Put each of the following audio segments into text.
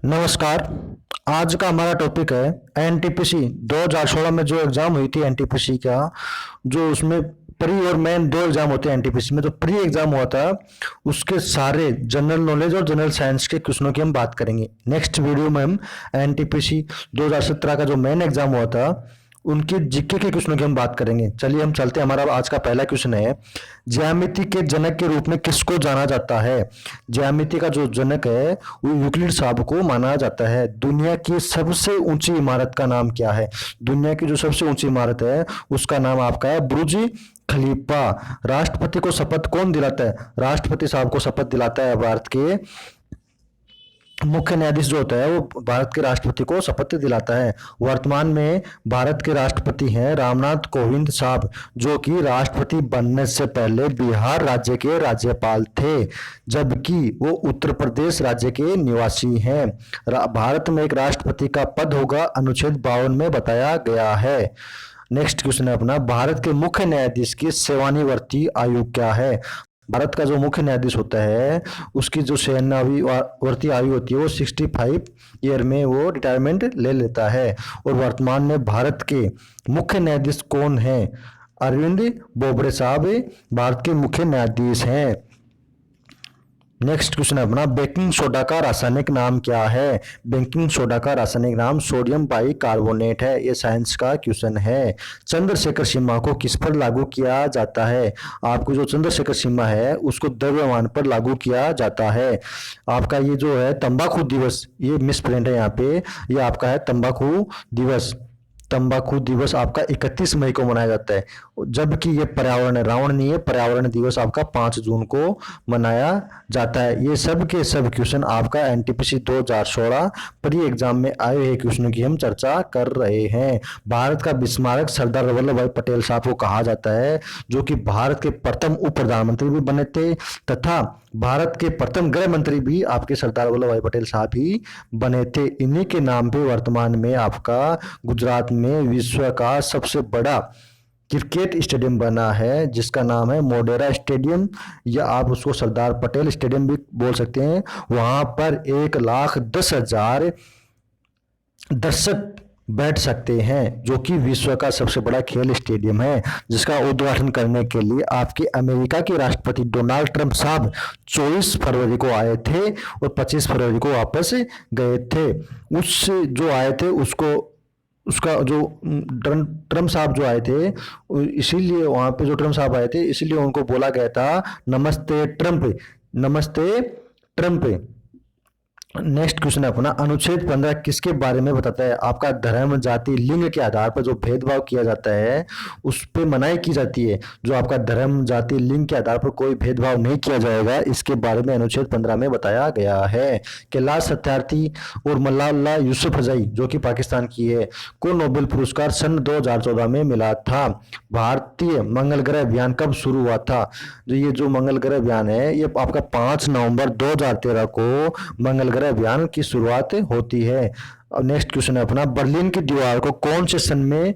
नमस्कार। आज का हमारा टॉपिक है एनटीपीसी 2016 में जो एग्जाम हुई थी एनटीपीसी का, जो उसमें प्री और मेन दो एग्जाम होते हैं एनटीपीसी में। जो प्री एग्जाम हुआ था उसके सारे जनरल नॉलेज और जनरल साइंस के क्वेश्चनों की हम बात करेंगे। नेक्स्ट वीडियो में हम एनटीपीसी 2017 का जो मेन एग्जाम हुआ था उनकी जीके के क्वेश्चनों की हम बात करेंगे। चलिए हम चलते हैं। हमारा आज का पहला क्वेश्चन है, ज्यामिति के जनक के रूप में किसको जाना जाता है? ज्यामिति का जो जनक है वो यूक्लिड साहब को माना जाता है। दुनिया की सबसे ऊंची इमारत का नाम क्या है? दुनिया की जो सबसे ऊंची इमारत है उसका नाम आपका है बुर्ज खलीफा। राष्ट्रपति को शपथ कौन दिलाता है? राष्ट्रपति साहब को शपथ दिलाता है भारत के मुख्य न्यायाधीश जो होता है वो भारत के राष्ट्रपति को शपथ दिलाता है। वर्तमान में भारत के राष्ट्रपति हैं रामनाथ कोविंद साहब, जो कि राष्ट्रपति बनने से पहले बिहार राज्य के राज्यपाल थे, जबकि वो उत्तर प्रदेश राज्य के निवासी हैं। भारत में एक राष्ट्रपति का पद होगा, अनुच्छेद 52 में बताया गया है। नेक्स्ट क्वेश्चन है अपना, भारत के मुख्य न्यायाधीश की सेवानिवृत्ति आयु क्या है? भारत का जो मुख्य न्यायाधीश होता है उसकी जो सेवानिवृत्ति आयु होती है वो 65 ईयर में वो रिटायरमेंट ले लेता है। और वर्तमान में भारत के मुख्य न्यायाधीश कौन है? अरविंद बोबड़े साहब भारत के मुख्य न्यायाधीश हैं। नेक्स्ट क्वेश्चन है अपना, बेकिंग सोडा का रासायनिक नाम क्या है? बेकिंग सोडा का रासायनिक नाम सोडियम बाइकार्बोनेट है। ये साइंस का क्वेश्चन है। चंद्रशेखर सीमा को किस पर लागू किया जाता है? आपको जो चंद्रशेखर सीमा है उसको द्रव्यमान पर लागू किया जाता है। आपका ये जो है तंबाकू दिवस, ये मिसप्रिंट है यहाँ पे, ये आपका है तंबाकू दिवस। तंबाकू दिवस आपका 31 मई को मनाया जाता है, जबकि ये पर्यावरण रावण नहीं है, पर्यावरण दिवस आपका 5 जून को मनाया जाता है। ये सब के सब क्वेश्चन आपका एनटीपीसी 2016 प्री एग्जाम में आए हुए क्वेश्चनों की हम चर्चा कर रहे हैं। भारत का विस्मारक सरदार वल्लभ भाई पटेल साहब को कहा जाता है, जो कि भारत के प्रथम उप प्रधानमंत्री भी बने थे तथा भारत के प्रथम गृह मंत्री भी आपके सरदार वल्लभ भाई पटेल साहब ही बने थे। इन्हीं के नाम पे वर्तमान में आपका गुजरात में विश्व का सबसे बड़ा क्रिकेट स्टेडियम बना है, जिसका नाम है मोढेरा स्टेडियम, या आप उसको सरदार पटेल स्टेडियम भी बोल सकते हैं। वहां पर 1,10,000 दर्शक बैठ सकते हैं, जो कि विश्व का सबसे बड़ा खेल स्टेडियम है, जिसका उद्घाटन करने के लिए आपके अमेरिका के राष्ट्रपति डोनाल्ड ट्रंप साहब 24 फरवरी को आए थे और 25 फरवरी को वापस गए थे। उस जो आए थे उसका जो ट्रम्प साहब जो आए थे, इसीलिए वहां पे जो ट्रम्प साहब आए थे इसीलिए उनको बोला गया था नमस्ते ट्रम्प, नमस्ते ट्रम्प। नेक्स्ट क्वेश्चन है अपना, अनुच्छेद 15 किसके बारे में बताता है? आपका धर्म, जाति, लिंग के आधार पर जो भेदभाव किया जाता है उस पर मनाही की जाती है। जो आपका धर्म, जाति, लिंग के आधार पर कोई भेदभाव नहीं किया जाएगा, इसके बारे में अनुच्छेद 15 में बताया गया है। कैलाश सत्यार्थी और मलाला यूसुफजई, जो कि पाकिस्तान की है, को नोबेल पुरस्कार सन 2014 में मिला था। भारतीय मंगल ग्रह अभियान कब शुरू हुआ था? ये जो मंगल ग्रह अभियान है ये आपका 5 नवंबर 2013 को मंगल ग्रह अभियान की शुरुआत होती है। अब नेक्स्ट क्वेश्चन है अपना, बर्लिन की दीवार को कौन से सन में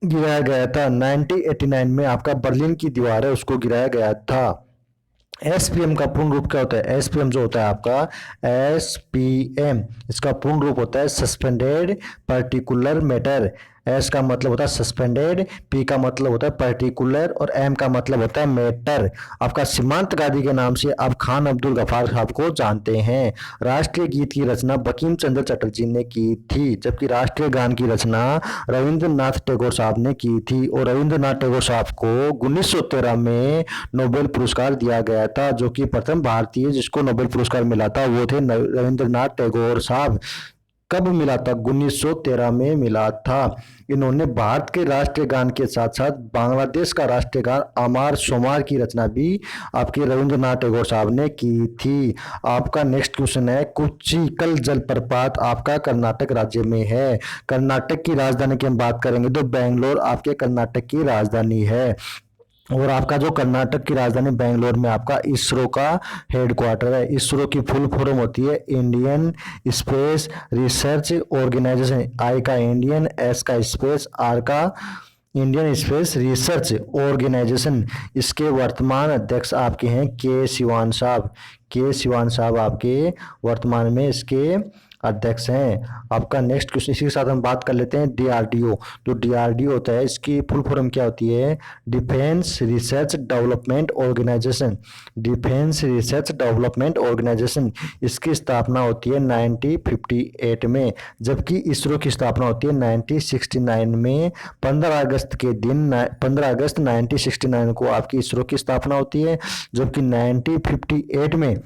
गिराया गया था? 1989 में आपका बर्लिन की दीवार है उसको गिराया गया था। एसपीएम का पूर्ण रूप क्या होता है? एसपीएम जो होता है आपका एसपीएम, इसका पूर्ण रूप होता है सस्पेंडेड पर्टिकुलर मैटर। एस का मतलब होता है सस्पेंडेड, पी का मतलब होता है पर्टिकुलर और एम का मतलब होता है मैटर। आपका सीमांत गादी के नाम से आप खान अब्दुल गफार साहब को जानते हैं। राष्ट्रीय गीत की रचना बंकिम चंद्र चटर्जी ने की थी, जबकि राष्ट्रीय गान की रचना रविंद्रनाथ टैगोर साहब ने की थी। और रविंद्रनाथ टैगोर साहब को 1913 में नोबेल पुरस्कार दिया गया था। जो कि प्रथम भारतीय जिसको नोबेल पुरस्कार मिला था वो थे रविंद्रनाथ टैगोर साहब। कब मिला था? 1913 में मिला था। इन्होंने भारत के राष्ट्रीय गान के साथ साथ बांग्लादेश का राष्ट्रीय गान अमार सोमार की रचना भी आपके रविंद्रनाथ टैगोर साहब ने की थी। आपका नेक्स्ट क्वेश्चन है, कुचिकल जलप्रपात आपका कर्नाटक राज्य में है। कर्नाटक की राजधानी की हम बात करेंगे तो बेंगलोर आपके कर्नाटक की राजधानी है। और आपका जो कर्नाटक की राजधानी बेंगलोर में आपका इसरो का हेडक्वार्टर है। इसरो की फुल फॉर्म होती है इंडियन स्पेस रिसर्च ऑर्गेनाइजेशन। आई का इंडियन, एस का स्पेस, आर का इंडियन स्पेस रिसर्च ऑर्गेनाइजेशन। इसके वर्तमान अध्यक्ष आपके हैं के सिवान साहब। के सिवान साहब आपके वर्तमान में इसके अध्यक्ष हैं। आपका नेक्स्ट क्वेश्चन, इसी के साथ हम बात कर लेते हैं डीआरडीओ। जो डीआरडीओ होता है, इसकी फुल फॉर्म क्या होती है? Defence research development organisation. Defence research development organisation, इसकी स्थापना होती है 1958 में, जबकि इसरो की स्थापना होती है 1969 में। 15 अगस्त के दिन 15 अगस्त 1969 को आपकी इसरो की स्थापना होती है, जबकि 1958 में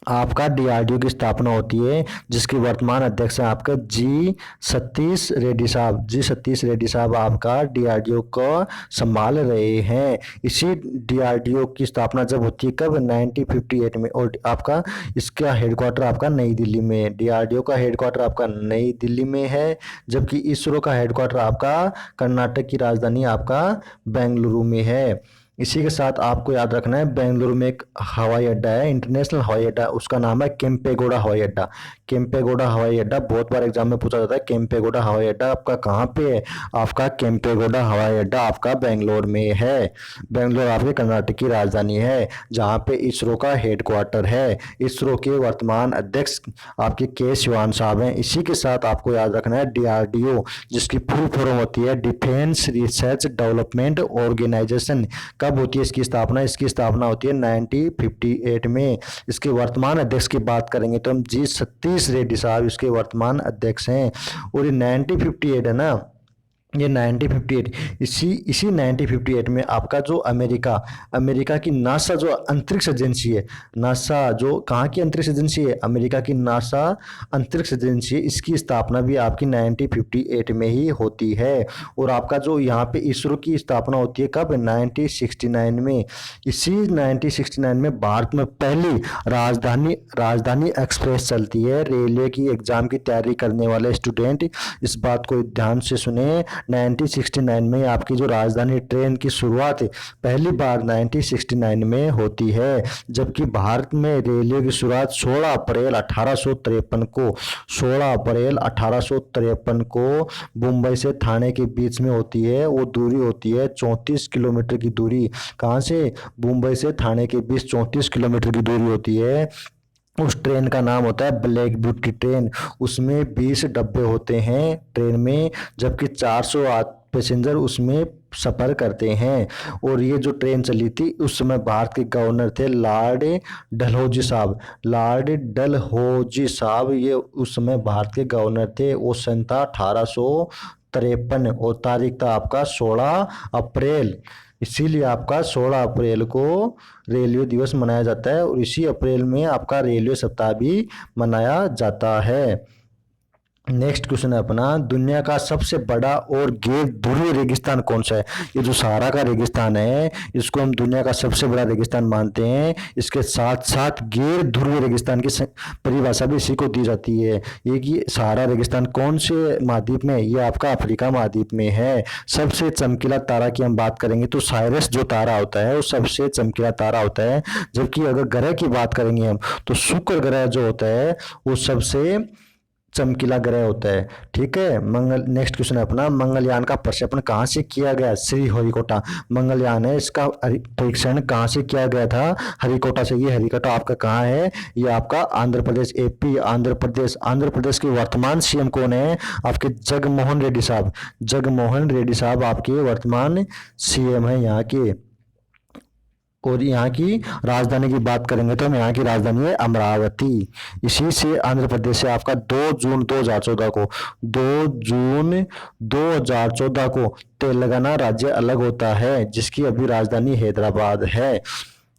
आपका डीआरडीओ की स्थापना होती है, जिसके वर्तमान अध्यक्ष हैं आपका जी सतीश रेड्डी साहब। जी सतीश रेड्डी साहब आपका डीआरडीओ को संभाल रहे हैं। इसी डीआरडीओ की स्थापना जब होती है कब? 1958 में। और आपका इसका हेडक्वार्टर आपका नई दिल्ली में है। डीआरडीओ का हेडक्वार्टर आपका नई दिल्ली में है, जबकि इसरो का हेडक्वार्टर आपका कर्नाटक की राजधानी आपका बेंगलुरु में है। इसी के साथ आपको याद रखना है, बेंगलुरु में एक हवाई अड्डा है, इंटरनेशनल हवाई अड्डा, उसका नाम है केम्पेगौड़ा हवाई अड्डा। केम्पेगौड़ा हवाई अड्डा बहुत बार एग्जाम में पूछा जाता है। केम्पेगौड़ा हवाई अड्डा आपका कहाँ पे है? आपका केम्पेगौड़ा हवाई अड्डा आपका बेंगलोर में है। बेंगलोर आपके कर्नाटक की राजधानी है, जहाँ पे इसरो का हेडक्वार्टर है। इसरो के वर्तमान अध्यक्ष आपके के शिवान साहब हैं। इसी के साथ आपको याद रखना है डीआरडीओ, जिसकी फुल फॉर्म होती है डिफेंस रिसर्च डेवलपमेंट ऑर्गेनाइजेशन। कब होती है इसकी स्थापना? इसकी स्थापना होती है 1958 में। इसके वर्तमान अध्यक्ष की बात करेंगे तो हम जी सतीश रेड्डी साहब इसके वर्तमान अध्यक्ष हैं। और ये 1958 है ना, ये 1958, इसी 1958 में आपका जो अमेरिका की नासा जो अंतरिक्ष एजेंसी है, नासा जो कहाँ की अंतरिक्ष एजेंसी है? अमेरिका की नासा अंतरिक्ष एजेंसी है, इसकी स्थापना भी आपकी 1958 में ही होती है। और आपका जो यहाँ पे इसरो की स्थापना होती है कब? 1969 में। इसी 1969 में भारत में पहली राजधानी एक्सप्रेस चलती है। रेलवे की एग्जाम की तैयारी करने वाले स्टूडेंट इस बात को ध्यान से सुने, 1969 में आपकी जो राजधानी ट्रेन की शुरुआत पहली बार 1969 में होती है, जबकि भारत में रेलवे की शुरुआत 16 अप्रैल 1853 को मुंबई से थाने के बीच में होती है। वो दूरी होती है 34 किलोमीटर की दूरी। कहाँ से? मुंबई से थाने के बीच 34 किलोमीटर की दूरी होती है। उस ट्रेन का नाम होता है ब्लैक ब्यूटी ट्रेन। उसमें 20 डब्बे होते हैं ट्रेन में, जबकि 400 पैसेंजर उसमें सफ़र करते हैं। और ये जो ट्रेन चली थी उस समय भारत के गवर्नर थे लॉर्ड डलहौजी साहब। लॉर्ड डलहौजी साहब ये उस समय भारत के गवर्नर थे। वो सन था 1853 और तारीख था आपका 16 अप्रैल। इसीलिए आपका 16 अप्रैल को रेलवे दिवस मनाया जाता है, और इसी अप्रैल में आपका रेलवे सप्ताह भी मनाया जाता है। नेक्स्ट क्वेश्चन है अपना, दुनिया का सबसे बड़ा और गैर ध्रुवीय रेगिस्तान कौन सा है? ये जो सहारा का रेगिस्तान है, इसको हम दुनिया का सबसे बड़ा रेगिस्तान मानते हैं। इसके साथ साथ गैर ध्रुवीय रेगिस्तान की परिभाषा भी इसी को दी जाती है। ये कि सहारा रेगिस्तान कौन से महाद्वीप में है? ये आपका अफ्रीका महाद्वीप में है। सबसे चमकीला तारा की हम बात करेंगे तो साइरस जो तारा होता है वो सबसे चमकीला तारा होता है। जबकि अगर ग्रह की बात करेंगे हम तो शुक्र ग्रह जो होता है वो सबसे चमकीला ग्रह होता है। ठीक है। नेक्स्ट क्वेश्चन है अपना, मंगलयान का प्रक्षेपण कहाँ से किया गया? श्रीहरिकोटा मंगलयान है, इसका परीक्षण कहाँ से किया गया था? हरिकोटा से। ये हरिकोटा आपका कहाँ है? ये आपका आंध्र प्रदेश, एपी आंध्र प्रदेश। आंध्र प्रदेश के वर्तमान सीएम कौन है? आपके जगमोहन रेड्डी साहब। जगमोहन रेड्डी साहब आपके वर्तमान सीएम है यहाँ के। और यहाँ की राजधानी की बात करेंगे तो हम यहाँ की राजधानी है अमरावती। इसी से आंध्र प्रदेश से आपका 2 जून 2014 को तेलंगाना राज्य अलग होता है, जिसकी अभी राजधानी हैदराबाद है।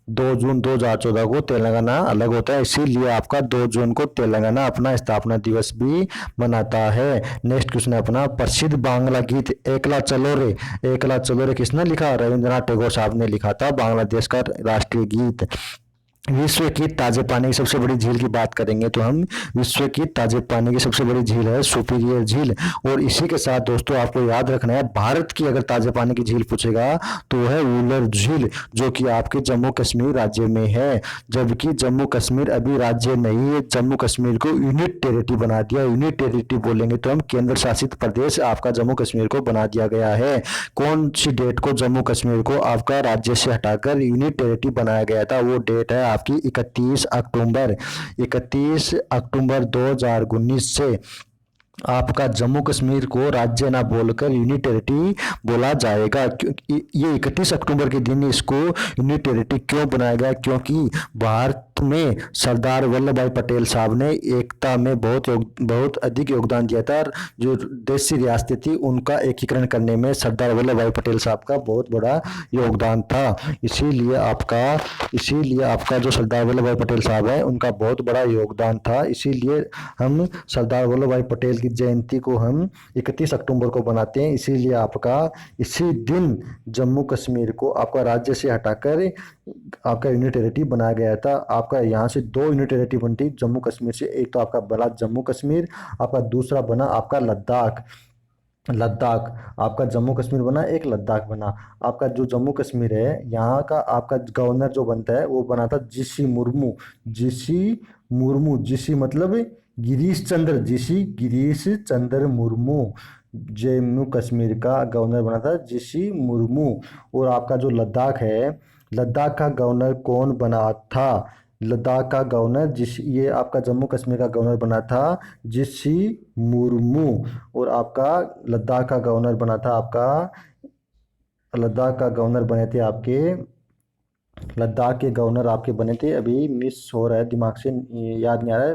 2 जून 2014 को तेलंगाना अलग होता है, इसीलिए आपका 2 जून को तेलंगाना अपना स्थापना दिवस भी मनाता है। नेक्स्ट क्वेश्चन है अपना, प्रसिद्ध बांग्ला गीत एकला चलो रे। एकला चलो रे किसने लिखा? रविंद्रनाथ टैगोर साहब ने लिखा था, बांग्लादेश का राष्ट्रीय गीत। विश्व की ताजे पानी की सबसे बड़ी झील की बात करेंगे तो हम विश्व की ताजे पानी की सबसे बड़ी झील है सुपीरियर झील। और इसी के साथ दोस्तों आपको याद रखना है, भारत की अगर ताजे पानी की झील पूछेगा तो वह वुलर झील, जो कि आपके जम्मू कश्मीर राज्य में है। जबकि जम्मू कश्मीर अभी राज्य नहीं है, जम्मू कश्मीर को यूनिट टेरिटरी बना दिया। यूनिट टेरिटरी बोलेंगे तो हम केंद्र शासित प्रदेश आपका जम्मू कश्मीर को बना दिया गया है। कौन सी डेट को जम्मू कश्मीर को आपका राज्य से हटाकर यूनिट टेरिटरी बनाया गया था? वो डेट है आपकी 31 अक्टूबर 2019 से आपका जम्मू कश्मीर को राज्य ना बोलकर यूनियन टेरिटरी बोला जाएगा। क्योंकि ये 31 अक्टूबर के दिन इसको यूनियन टेरिटरी क्यों बनाया गया, क्योंकि भारत में सरदार वल्लभ भाई पटेल साहब ने एकता में बहुत अधिक योगदान दिया था। जो देशी रियासतें थी उनका एकीकरण करने में सरदार वल्लभ भाई पटेल साहब का बहुत बड़ा योगदान था। इसीलिए आपका जो सरदार वल्लभ भाई पटेल साहब है उनका बहुत बड़ा योगदान था। इसीलिए हम सरदार वल्लभ भाई पटेल की जयंती को हम 31 अक्टूबर को बनाते हैं। इसीलिए आपका इसी दिन जम्मू कश्मीर को आपका राज्य से हटाकर आपका यूनियन टेरिटरी बनाया गया था। आपका यहाँ से 2 यूनियन टेरिटरी बनती जम्मू कश्मीर से। एक तो आपका बना जम्मू कश्मीर, आपका दूसरा बना आपका लद्दाख। आपका जम्मू कश्मीर बना, एक लद्दाख बना। आपका जो जम्मू कश्मीर है यहाँ का आपका गवर्नर जो बनता है वो बना था जीसी मुर्मू। जीसी मतलब गिरीश चंद्र मुर्मू। जम्मू कश्मीर का गवर्नर बना था जीसी मुर्मू। और आपका जो लद्दाख है, लद्दाख का गवर्नर कौन बना था? लद्दाख का गवर्नर ये आपका जम्मू कश्मीर का गवर्नर बना था जीसी मुर्मू। और आपका लद्दाख का गवर्नर बना था लद्दाख के गवर्नर आपके बने थे, अभी मिस हो रहा है, दिमाग से याद नहीं आ रहा है,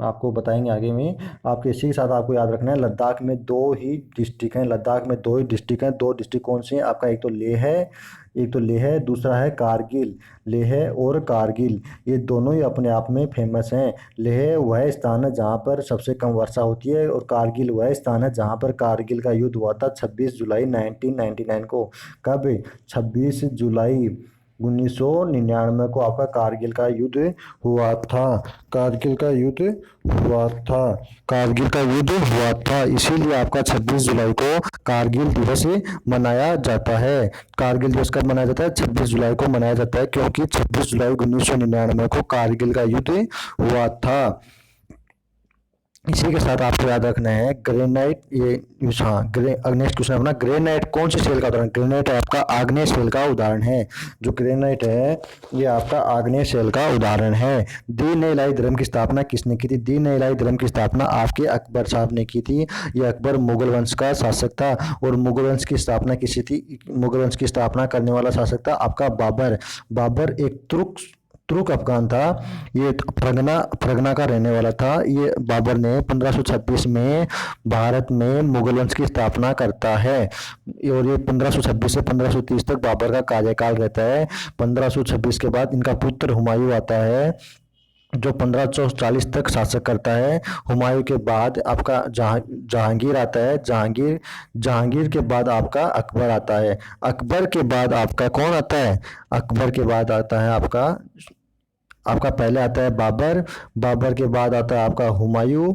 आपको बताएंगे आगे में। आपके इसी के साथ आपको याद रखना है लद्दाख में 2 ही डिस्ट्रिक्ट हैं। दो डिस्ट्रिक्ट कौन से हैं आपका? एक तो लेह है, दूसरा है कारगिल। लेह और कारगिल ये दोनों ही अपने आप में फेमस हैं। लेह वह स्थान है जहाँ पर सबसे कम वर्षा होती है और कारगिल वह स्थान है जहाँ पर कारगिल का युद्ध हुआ था 26 जुलाई 1999 को। कब? 26 जुलाई 1999 को आपका कारगिल का युद्ध हुआ था। इसीलिए आपका 26 जुलाई को कारगिल दिवस मनाया जाता है। कारगिल दिवस कब मनाया जाता है? 26 जुलाई को मनाया जाता है, क्योंकि 26 जुलाई 1999 को कारगिल का युद्ध हुआ था। इसी के साथ आपको याद रखना है ग्रेनाइट। नेक्स्ट क्वेश्चन अपना, ग्रेनाइट कौन से सेल का उदाहरण? ग्रेनाइट आपका आग्नेय सेल का उदाहरण है। जो ग्रेनाइट है ये आपका आग्नेय सेल का उदाहरण है। दीन ए इलाही धर्म की स्थापना किसने की थी? दीन ए इलाही धर्म की स्थापना आपके अकबर साहब ने की थी। ये अकबर मुगल वंश का शासक था। और मुगल वंश की स्थापना किसी थी? मुगल वंश की स्थापना करने वाला शासक था आपका बाबर एक तुर्क अफगान था। ये फरगना का रहने वाला था। ये बाबर ने 1526 में भारत में मुगल वंश की स्थापना करता है। और ये 1526 से 1530 तक बाबर का कार्यकाल रहता है। 1526 के बाद इनका पुत्र हुमायूं आता है जो 1540 तक शासक करता है। हुमायूं के बाद आपका जहांगीर आता है। जहांगीर के बाद आपका अकबर आता है। अकबर के बाद आपका कौन आता है? अकबर के बाद आता है आपका पहले आता है बाबर के बाद आता है आपका हुमायूं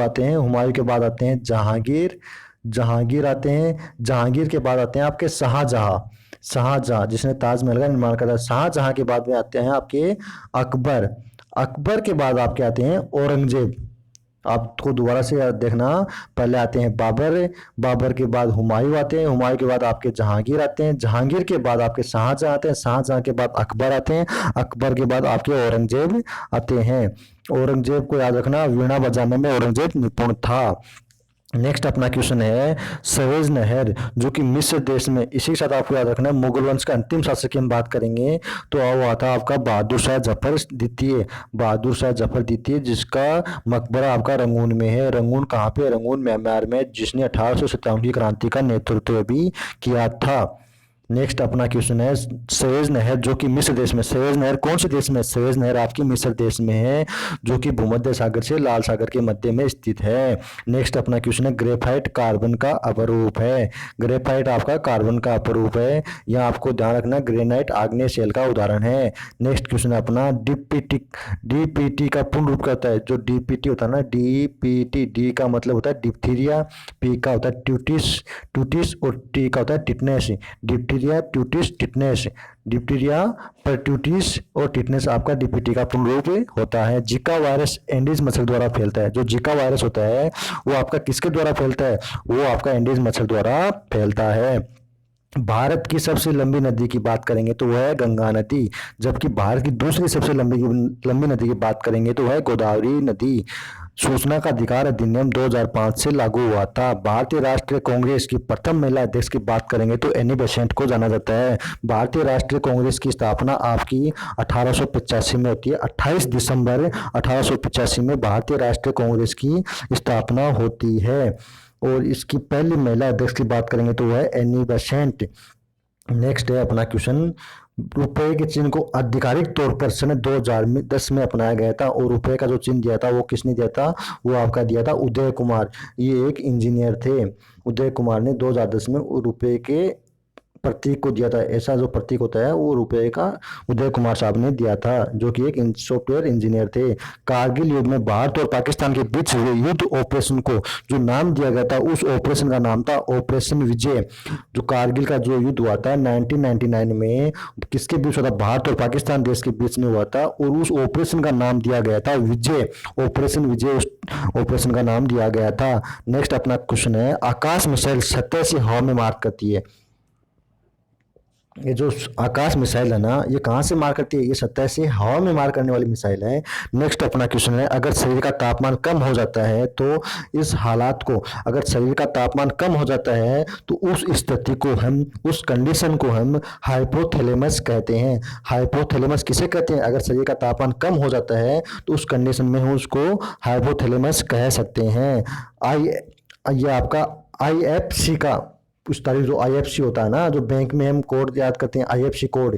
आते हैं। हुमायूं के बाद आते हैं जहांगीर आते हैं। जहांगीर के बाद आते हैं आपके शाहजहां जिसने ताजमहल का निर्माण करा। शाहजहां के बाद में आते हैं आपके अकबर के बाद आपके आते हैं औरंगजेब। आपको दोबारा से देखना, पहले आते हैं बाबर के बाद हुमायूं आते हैं। हुमायूं के बाद आपके जहांगीर आते हैं। जहांगीर के बाद आपके शाहजहां आते हैं। शाहजहां के बाद अकबर आते हैं। अकबर के बाद आपके औरंगजेब आते हैं। औरंगजेब को याद रखना, वीणा बजाने में औरंगजेब निपुण था। नेक्स्ट अपना क्वेश्चन है सवेज नहर जो कि मिस्र देश में। इसी के साथ आपको याद रखना है मुगल वंश का अंतिम शासक की हम बात करेंगे तो वो था आपका बहादुर शाह जफर द्वितीय जिसका मकबरा आपका रंगून में है। रंगून कहाँ पे? रंगून म्यांमार में, जिसने 1857 की क्रांति का नेतृत्व भी किया था। नेक्स्ट अपना क्वेश्चन है सवेज नहर जो कि मिस्र देश में। सवेज नहर कौन से देश में? सवेज नहर आपकी मिस्र देश में है जो कि भूमध्य सागर से लाल सागर के मध्य में स्थित है। नेक्स्ट अपना क्वेश्चन है ग्रेफाइट कार्बन का अपरूप है। ग्रेफाइट आपका कार्बन का अपरूप है। यह आपको ध्यान रखना, ग्रेनाइट आग्नेय सेल का उदाहरण है। नेक्स्ट क्वेश्चन अपना डीपीटी का पूर्ण रूप क्या होता है? जो डीपीटी होता है ना, डीपीटी, डी का मतलब होता है डिप्थीरिया, पी का होता है ट्यूटिस और टी का होता है टिटनेस। डिप्थीरिया परट्यूटिस और टिटनेस आपका डीपीटी का पूर्ण रूप होता है। जिका वायरस एंडीज मच्छर द्वारा फैलता है। जो जिका वायरस होता है वो आपका किसके द्वारा फैलता है? वो आपका एंडीज मच्छर द्वारा फैलता है। भारत की सबसे लंबी नदी की बात करेंगे तो वह है गंगा नदी, जबकि भारत की दूसरी सबसे लंबी नदी की बात करेंगे तो वह है गोदावरी नदी। सूचना का अधिकार अधिनियम 2005 से लागू हुआ था। भारतीय राष्ट्रीय कांग्रेस की प्रथम महिला अध्यक्ष की बात करेंगे तो एनी बेसेंट को जाना जाता है। भारतीय राष्ट्रीय कांग्रेस की स्थापना आपकी 1885 में होती है। 28 दिसंबर 1885 में भारतीय राष्ट्रीय कांग्रेस की स्थापना होती है। और इसकी पहली महिला अध्यक्ष की बात करेंगे तो वह है एनी बेसेंट। नेक्स्ट है अपना क्वेश्चन, रुपए के चिन्ह को आधिकारिक तौर पर सन 2010 में अपनाया गया था, और रुपए का जो चिन्ह दिया था वो किसने दिया था, वो आपका दिया था उदय कुमार। ये एक इंजीनियर थे। उदय कुमार ने 2010 में रुपए के प्रतीक को दिया था। ऐसा जो प्रतीक होता है वो रुपए का उदय कुमार साहब ने दिया था, जो कि एक सॉफ्टवेयर इंजीनियर थे। कारगिल युद्ध में भारत और पाकिस्तान के बीच हुए युद्ध ऑपरेशन को जो नाम दिया गया था, उस ऑपरेशन का नाम था ऑपरेशन विजय। जो कारगिल का जो युद्ध हुआ था 1999 में, किसके बीच हुआ था, भारत और पाकिस्तान देश के बीच में हुआ था, और उस ऑपरेशन का नाम दिया गया था विजय। ऑपरेशन विजय उस ऑपरेशन का नाम दिया गया था। नेक्स्ट अपना क्वेश्चन है, आकाश मिसाइल सतह से हवा में मार करती है। ये जो आकाश मिसाइल है ना, ये कहाँ से मार करती है, ये सतह से हवा में मार करने वाली मिसाइल है। नेक्स्ट अपना क्वेश्चन है, अगर शरीर का तापमान कम हो जाता है तो इस हालात को, अगर शरीर का तापमान कम हो जाता है तो उस स्थिति को हम, उस कंडीशन को हम हाइपोथैलेमस कहते हैं। हाइपोथैलेमस किसे कहते हैं, अगर शरीर का तापमान कम हो जाता है तो उस कंडीशन में हम उसको हाइपोथैलेमस कह सकते हैं। आई ये आपका IFC का उस तारीख, जो IFC होता है ना, जो बैंक में हम कोड याद करते हैं IFC कोड,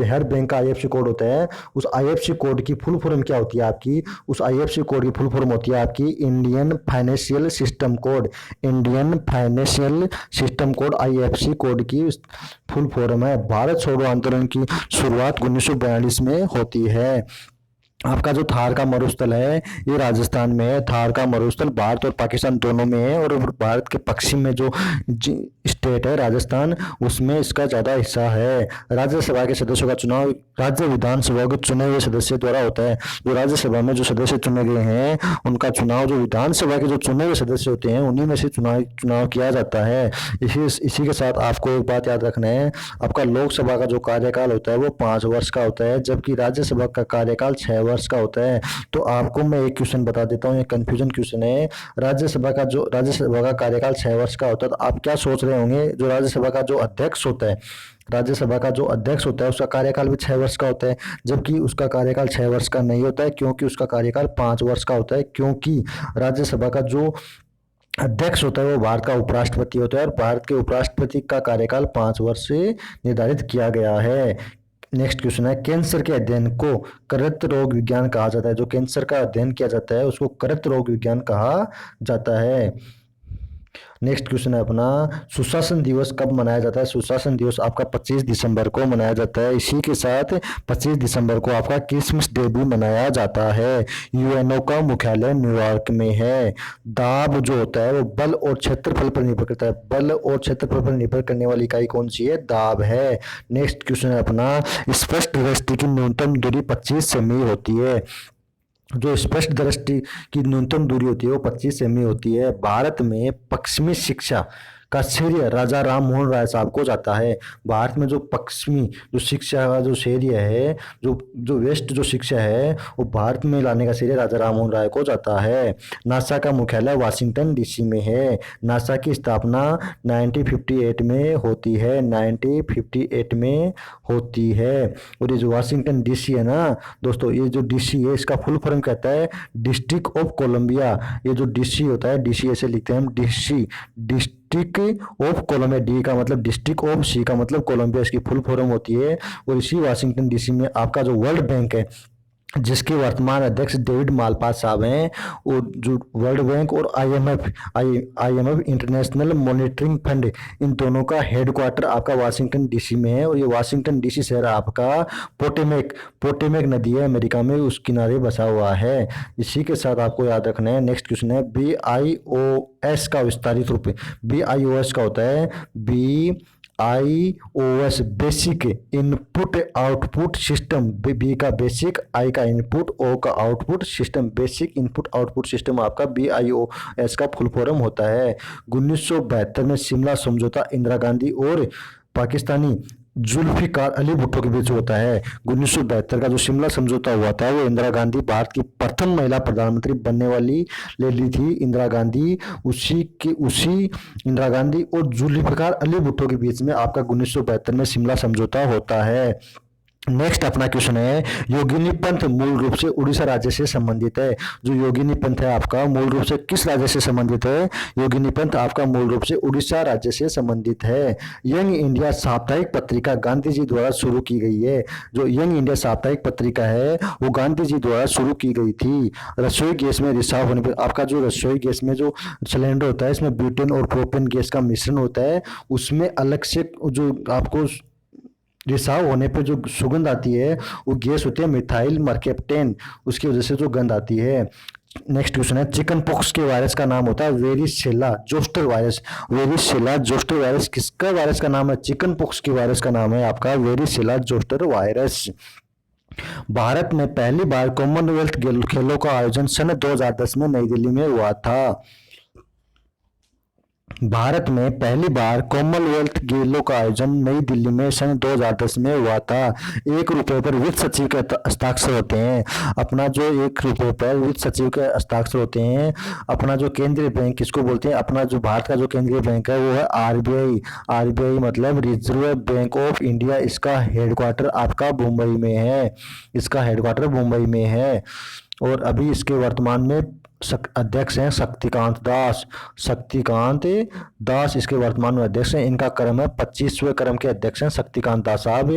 हर बैंक का IFC कोड होता है। उस IFC कोड की फुल फॉर्म क्या होती है आपकी, उस IFC कोड की फुल फॉर्म होती है आपकी Indian financial system code. Indian financial system code IFC code की फुल फॉर्म है। भारत छोड़ो आंदोलन की शुरुआत 1942 में होती है। आपका जो थार का मरुस्थल है ये राजस्थान में है। थार का मरुस्थल भारत और पाकिस्तान दोनों में है, और भारत के पश्चिम में जो स्टेट है राजस्थान, उसमें इसका ज्यादा हिस्सा है। राज्यसभा के सदस्यों का चुनाव राज्य विधानसभा के चुने हुए सदस्य द्वारा होता है। जो राज्यसभा में जो सदस्य चुने गए हैं उनका चुनाव जो विधानसभा के जो चुने हुए सदस्य होते हैं उन्हीं में से चुनाव किया जाता है। इसी के साथ आपको एक बात याद रखना है, आपका लोकसभा का जो कार्यकाल होता है वो 5 वर्ष का होता है, जबकि राज्यसभा का कार्यकाल 6 वर्ष का होता है। तो आपको मैं एक क्वेश्चन बता देता हूँ, ये कंफ्यूजन क्वेश्चन है। राज्यसभा का कार्यकाल 6 वर्ष का होता है, तो आप क्या सोच रहे होंगे, जो राज्यसभा का जो अध्यक्ष होता है, राज्यसभा का जो अध्यक्ष होता है उसका कार्यकाल भी 6 वर्ष का होता है, जबकि उसका कार्यकाल 6 वर्ष का नहीं होता है, क्योंकि उसका कार्यकाल 5 वर्ष का होता है। क्योंकि राज्यसभा का जो अध्यक्ष होता है वो भारत का उपराष्ट्रपति होता है, और भारत के उपराष्ट्रपति का कार्यकाल 5 वर्ष से निर्धारित किया गया है। नेक्स्ट क्वेश्चन है, कैंसर के अध्ययन को कृत रोग विज्ञान कहा जाता है। जो कैंसर का अध्ययन किया जाता है उसको कृत रोग विज्ञान कहा जाता है। नेक्स्ट क्वेश्चन है अपना, सुशासन दिवस कब मनाया जाता है। सुशासन दिवस आपका 25 दिसंबर को मनाया जाता है। इसी के साथ 25 दिसंबर को आपका क्रिसमस डे भी मनाया जाता है। UNO का मुख्यालय न्यूयॉर्क में है। दाब जो होता है वो बल और क्षेत्रफल पर निर्भर करता है। बल और क्षेत्रफल पर निर्भर करने वाली इकाई कौन सी है, दाब है। नेक्स्ट क्वेश्चन है अपना, स्पष्ट दृष्टि की न्यूनतम दूरी 25 सेमी होती है। जो स्पष्ट दृष्टि की न्यूनतम दूरी होती है वो 25 सेमी होती है। भारत में पश्चिमी शिक्षा का श्रेय राजा राम मोहन राय साहब को जाता है। भारत में जो पश्चिमी जो शिक्षा का जो श्रेय है, जो वेस्ट जो शिक्षा है वो भारत में लाने का श्रेय राजा राम मोहन राय को जाता है। नासा का मुख्यालय वाशिंगटन DC में है। नासा की स्थापना 1958 में होती है, 1958 में होती है। और ये जो वाशिंगटन DC है ना दोस्तों, ये जो DC है इसका फुल फॉर्म कहता है डिस्ट्रिक्ट ऑफ कोलंबिया। ये जो DC होता है, DC ऐसे लिखते हैं हम, डिस्ट्रिक्ट ऑफ कोलंबिया। डी का मतलब डिस्ट्रिक्ट ऑफ, सी का मतलब कोलंबिया, इसकी फुल फॉर्म होती है। और इसी वाशिंगटन DC में आपका जो वर्ल्ड बैंक है, जिसके वर्तमान अध्यक्ष डेविड मालपास साहब हैं, और जो वर्ल्ड बैंक और IMF इंटरनेशनल मॉनिटरिंग फंड, इन दोनों का हेडक्वार्टर आपका वाशिंगटन DC में है। और ये वाशिंगटन DC शहर आपका पोटेमेक नदी है अमेरिका में, उस किनारे बसा हुआ है। इसी के साथ आपको याद रखना है। नेक्स्ट क्वेश्चन है, BIOS का विस्तारित रूप। BIOS का होता है BIOS basic input output system. B का बेसिक, आई का इनपुट, ओ का output system. Basic input output system आपका BIOS का फुल फॉर्म होता है। 1972 में शिमला समझौता इंदिरा गांधी और पाकिस्तानी जुल्फिकार अली भुट्टो के बीच होता है। 1972 का जो शिमला समझौता हुआ था वो इंदिरा गांधी भारत की प्रथम महिला प्रधानमंत्री बनने वाली लेडी थी इंदिरा गांधी। उसी इंदिरा गांधी और जुल्फिकार अली भुट्टो के बीच में आपका 1972 में शिमला समझौता होता है। नेक्स्ट अपना क्वेश्चन है, योगिनी पंथ मूल रूप से उड़ीसा राज्य से संबंधित है। जो योगिनी पंथ है आपका मूल रूप से किस राज्य से संबंधित है? योगिनी पंथ आपका मूल रूप से उड़ीसा राज्य से संबंधित है। यंग इंडिया साप्ताहिक पत्रिका गांधी जी द्वारा शुरू की गई है। जो यंग इंडिया साप्ताहिक पत्रिका है वो गांधी जी द्वारा शुरू की गई थी। रसोई गैस में रिसाव होने पर आपका जो रसोई गैस में जो सिलेंडर होता है इसमें ब्यूटेन और प्रोपेन गैस का मिश्रण होता है, उसमें अलग से जो आपको रिसाव होने पे जो सुगंध आती है वो गैस होती है मिथाइल मर्केप्टेन, उसकी वजह से जो गंध आती है। नेक्स्ट क्वेश्चन है, चिकन पॉक्स के वायरस का नाम होता है varicella zoster virus. Varicella zoster virus किसका वायरस का नाम है? चिकन पॉक्स के वायरस का नाम है आपका वेरिसेला जोस्टर वायरस। भारत में पहली बार कॉमनवेल्थ खेलों का आयोजन सन 2010 में नई दिल्ली में हुआ था। भारत में पहली बार कॉमनवेल्थ खेलों का आयोजन नई दिल्ली में सन 2010 में हुआ था। 1 रुपये पर वित्त सचिव के हस्ताक्षर होते हैं। अपना जो 1 रुपये पर वित्त सचिव के हस्ताक्षर होते हैं। अपना जो केंद्रीय बैंक किसको बोलते हैं? अपना जो भारत का जो केंद्रीय बैंक है वो है आरबीआई। आरबीआई मतलब रिजर्व बैंक ऑफ इंडिया। इसका हेडक्वार्टर आपका मुंबई में है। इसका हेडक्वार्टर मुंबई में है और अभी इसके वर्तमान में अध्यक्ष हैं शक्तिकांत दास। शक्तिकांत दास इसके वर्तमान में अध्यक्ष हैं। इनका क्रम है 25वें क्रम के अध्यक्ष हैं शक्तिकांत दास साहब।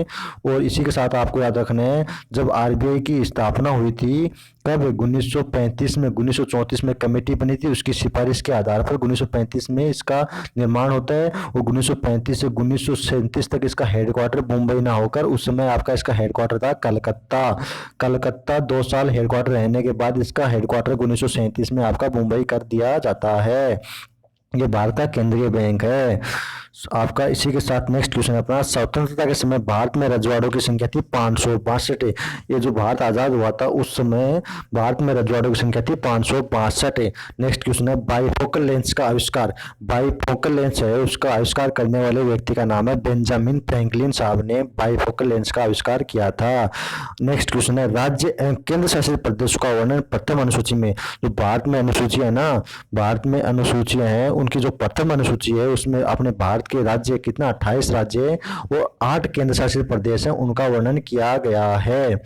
और इसी के साथ आपको याद रखना है जब आरबीआई की स्थापना हुई थी कब? 1935 में। 1934 में कमेटी बनी थी, उसकी सिफारिश के आधार पर 1935 में इसका निर्माण होता है और 1935 से 1937 तक इसका हेडक्वार्टर मुंबई ना होकर उस समय आपका इसका हेडक्वार्टर था कलकत्ता। कलकत्ता 2 साल हेडक्वार्टर रहने के बाद इसका हेडक्वार्टर 1937 में आपका मुंबई कर दिया जाता है। ये भारत का केंद्रीय बैंक है आपका। इसी के साथ नेक्स्ट क्वेश्चन अपना, स्वतंत्रता के समय भारत में रजवाड़ों की संख्या थी 562। ये जो भारत आजाद हुआ था उस समय भारत में रजवाड़ों की संख्या थी 562। नेक्स्ट क्वेश्चन है, बाइफोकल लेंस का आविष्कार। बाइफोकल लेंस है उसका आविष्कार करने वाले व्यक्ति का नाम है बेंजामिन फ्रैंकलिन साहब ने बाइफोकल लेंस का आविष्कार किया था। नेक्स्ट क्वेश्चन है, राज्य एवं केंद्र शासित प्रदेशों का वर्णन प्रथम अनुसूची में। जो भारत में अनुसूची है ना, भारत में अनुसूचियां हैं उनकी जो प्रथम अनुसूची है उसमें अपने भारत के राज्य कितना 28 राज्य है वो 8 केंद्र शासित प्रदेश हैं उनका वर्णन किया गया है।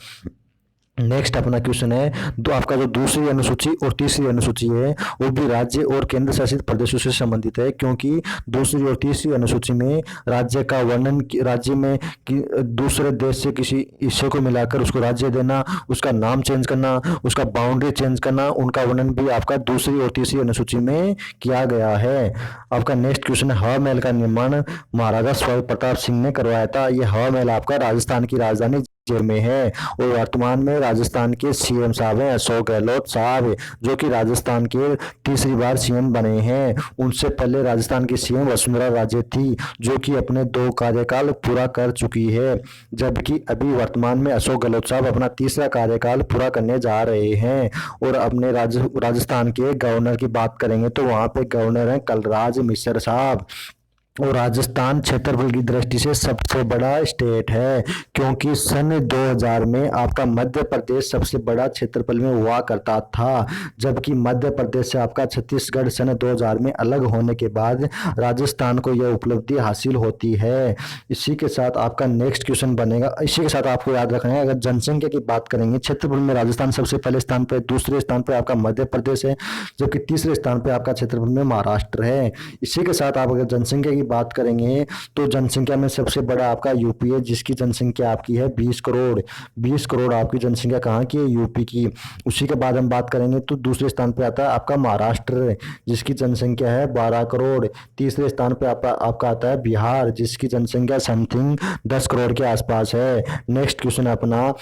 नेक्स्ट अपना क्वेश्चन है, आपका जो दूसरी अनुसूची और तीसरी अनुसूची है वो भी राज्य और केंद्र शासित प्रदेशों से संबंधित है, क्योंकि दूसरी और तीसरी अनुसूची में राज्य का वर्णन राज्य में दूसरे देश से किसी हिस्से को मिलाकर उसको राज्य देना, उसका नाम चेंज करना, उसका बाउंड्री चेंज करना, उनका वर्णन भी आपका दूसरी और तीसरी अनुसूची में किया गया है। आपका नेक्स्ट क्वेश्चन है, हवा महल का निर्माण महाराजा शिवाजी प्रताप सिंह ने करवाया था। ये हवा महल आपका राजस्थान की राजधानी में है और वर्तमान में राजस्थान के सीएम साहब हैं अशोक गहलोत साहब, जो कि राजस्थान के तीसरी बार सीएम बने हैं। उनसे पहले राजस्थान की सीएम वसुंधरा राजे थी जो कि अपने 2 कार्यकाल पूरा कर चुकी है, जबकि अभी वर्तमान में अशोक गहलोत साहब अपना तीसरा कार्यकाल पूरा करने जा रहे हैं। और अपने राजस्थान के गवर्नर की बात करेंगे तो वहाँ पे गवर्नर हैं कलराज मिश्र साहब। और राजस्थान क्षेत्रफल की दृष्टि से सबसे बड़ा स्टेट है, क्योंकि सन 2000 में आपका मध्य प्रदेश सबसे बड़ा क्षेत्रफल में हुआ करता था, जबकि मध्य प्रदेश से आपका छत्तीसगढ़ सन 2000 में अलग होने के बाद राजस्थान को यह उपलब्धि हासिल होती है। इसी के साथ आपका नेक्स्ट क्वेश्चन बनेगा, इसी के साथ आपको याद रखना है अगर जनसंख्या की बात करेंगे क्षेत्रफल में राजस्थान सबसे पहले स्थान पर, दूसरे स्थान पर आपका मध्य प्रदेश है, जबकि तीसरे स्थान पर आपका क्षेत्रफल में महाराष्ट्र है। इसी के साथ आप अगर जनसंख्या की बात करेंगे तो जनसंख्या में सबसे बड़ा आपका यूपी है, जिसकी जनसंख्या आपकी है 20 करोड़। 20 करोड़ आपकी जनसंख्या कहाँ की है? यूपी की। उसी के बाद हम बात करेंगे तो दूसरे स्थान पे आता है आपका महाराष्ट्र, जिसकी जनसंख्या है 12 करोड़। तीसरे स्थान पे आपका आता है बिहार, जिसकी जनसंख्या समथिंग 10 करोड़ के आसपास है। नेक्स्ट क्वेश्चन अपना,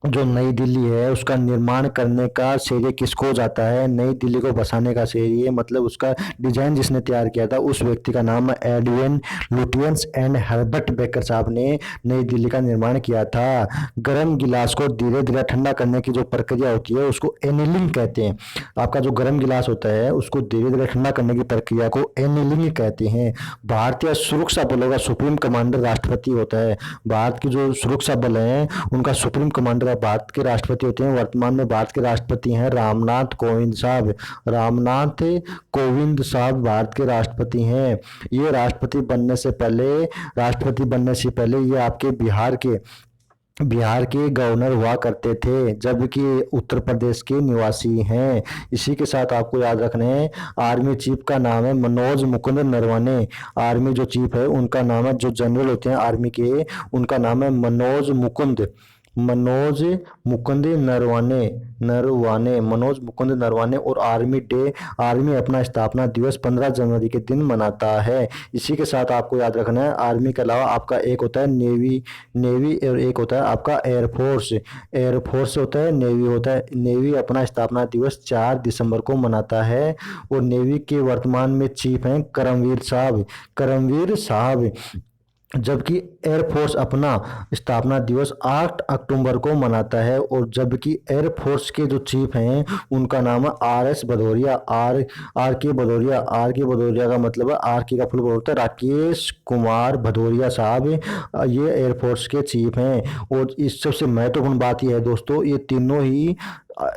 जो नई दिल्ली है उसका निर्माण करने का श्रेय किसको जाता है? नई दिल्ली को बसाने का श्रेय, मतलब उसका डिजाइन जिसने तैयार किया था उस व्यक्ति का नाम है Edwin Lutyens and Herbert baker साहब ने नई दिल्ली का निर्माण किया था। गर्म गिलास को धीरे धीरे ठंडा करने की जो प्रक्रिया होती है उसको एनीलिंग कहते हैं। आपका जो गर्म गिलास होता है उसको धीरे धीरे ठंडा करने की प्रक्रिया को एनीलिंग कहते हैं। भारतीय सुरक्षा बलों का सुप्रीम कमांडर राष्ट्रपति होता है। भारत की जो सुरक्षा बल है उनका सुप्रीम कमांडर भारत के राष्ट्रपति होते हैं। वर्तमान में भारत के राष्ट्रपति हैं रामनाथ कोविंद साहब। रामनाथ कोविंद साहब भारत के राष्ट्रपति हैं। ये राष्ट्रपति बनने से पहले ये आपके बिहार के गवर्नर हुआ करते थे, जबकि उत्तर प्रदेश के निवासी हैं। इसी के साथ आपको याद रखना है आर्मी चीफ का नाम है मनोज मुकुंद नरवणे। आर्मी जो चीफ है उनका नाम है, जो जनरल होते हैं आर्मी के, उनका नाम है मनोज मुकुंद नरवाने। और आर्मी अपना स्थापना दिवस 15 जनवरी के दिन मनाता है। इसी के साथ आपको याद रखना है आर्मी के अलावा आपका एक होता है नेवी और एक होता है आपका एयरफोर्स होता है, नेवी होता है। नेवी अपना स्थापना दिवस 4 दिसंबर को मनाता है। और नेवी के वर्तमान में चीफ हैं करमवीर साहब, जबकि एयरफोर्स अपना स्थापना दिवस 8 अक्टूबर को मनाता है। और जबकि एयरफोर्स के जो चीफ हैं उनका नाम है आर के भदौरिया का मतलब है, आर के का फुल फॉर्म होता है राकेश कुमार भदौरिया साहब। ये एयरफोर्स के चीफ हैं। और इस सबसे महत्वपूर्ण बात यह है दोस्तों, ये तीनों ही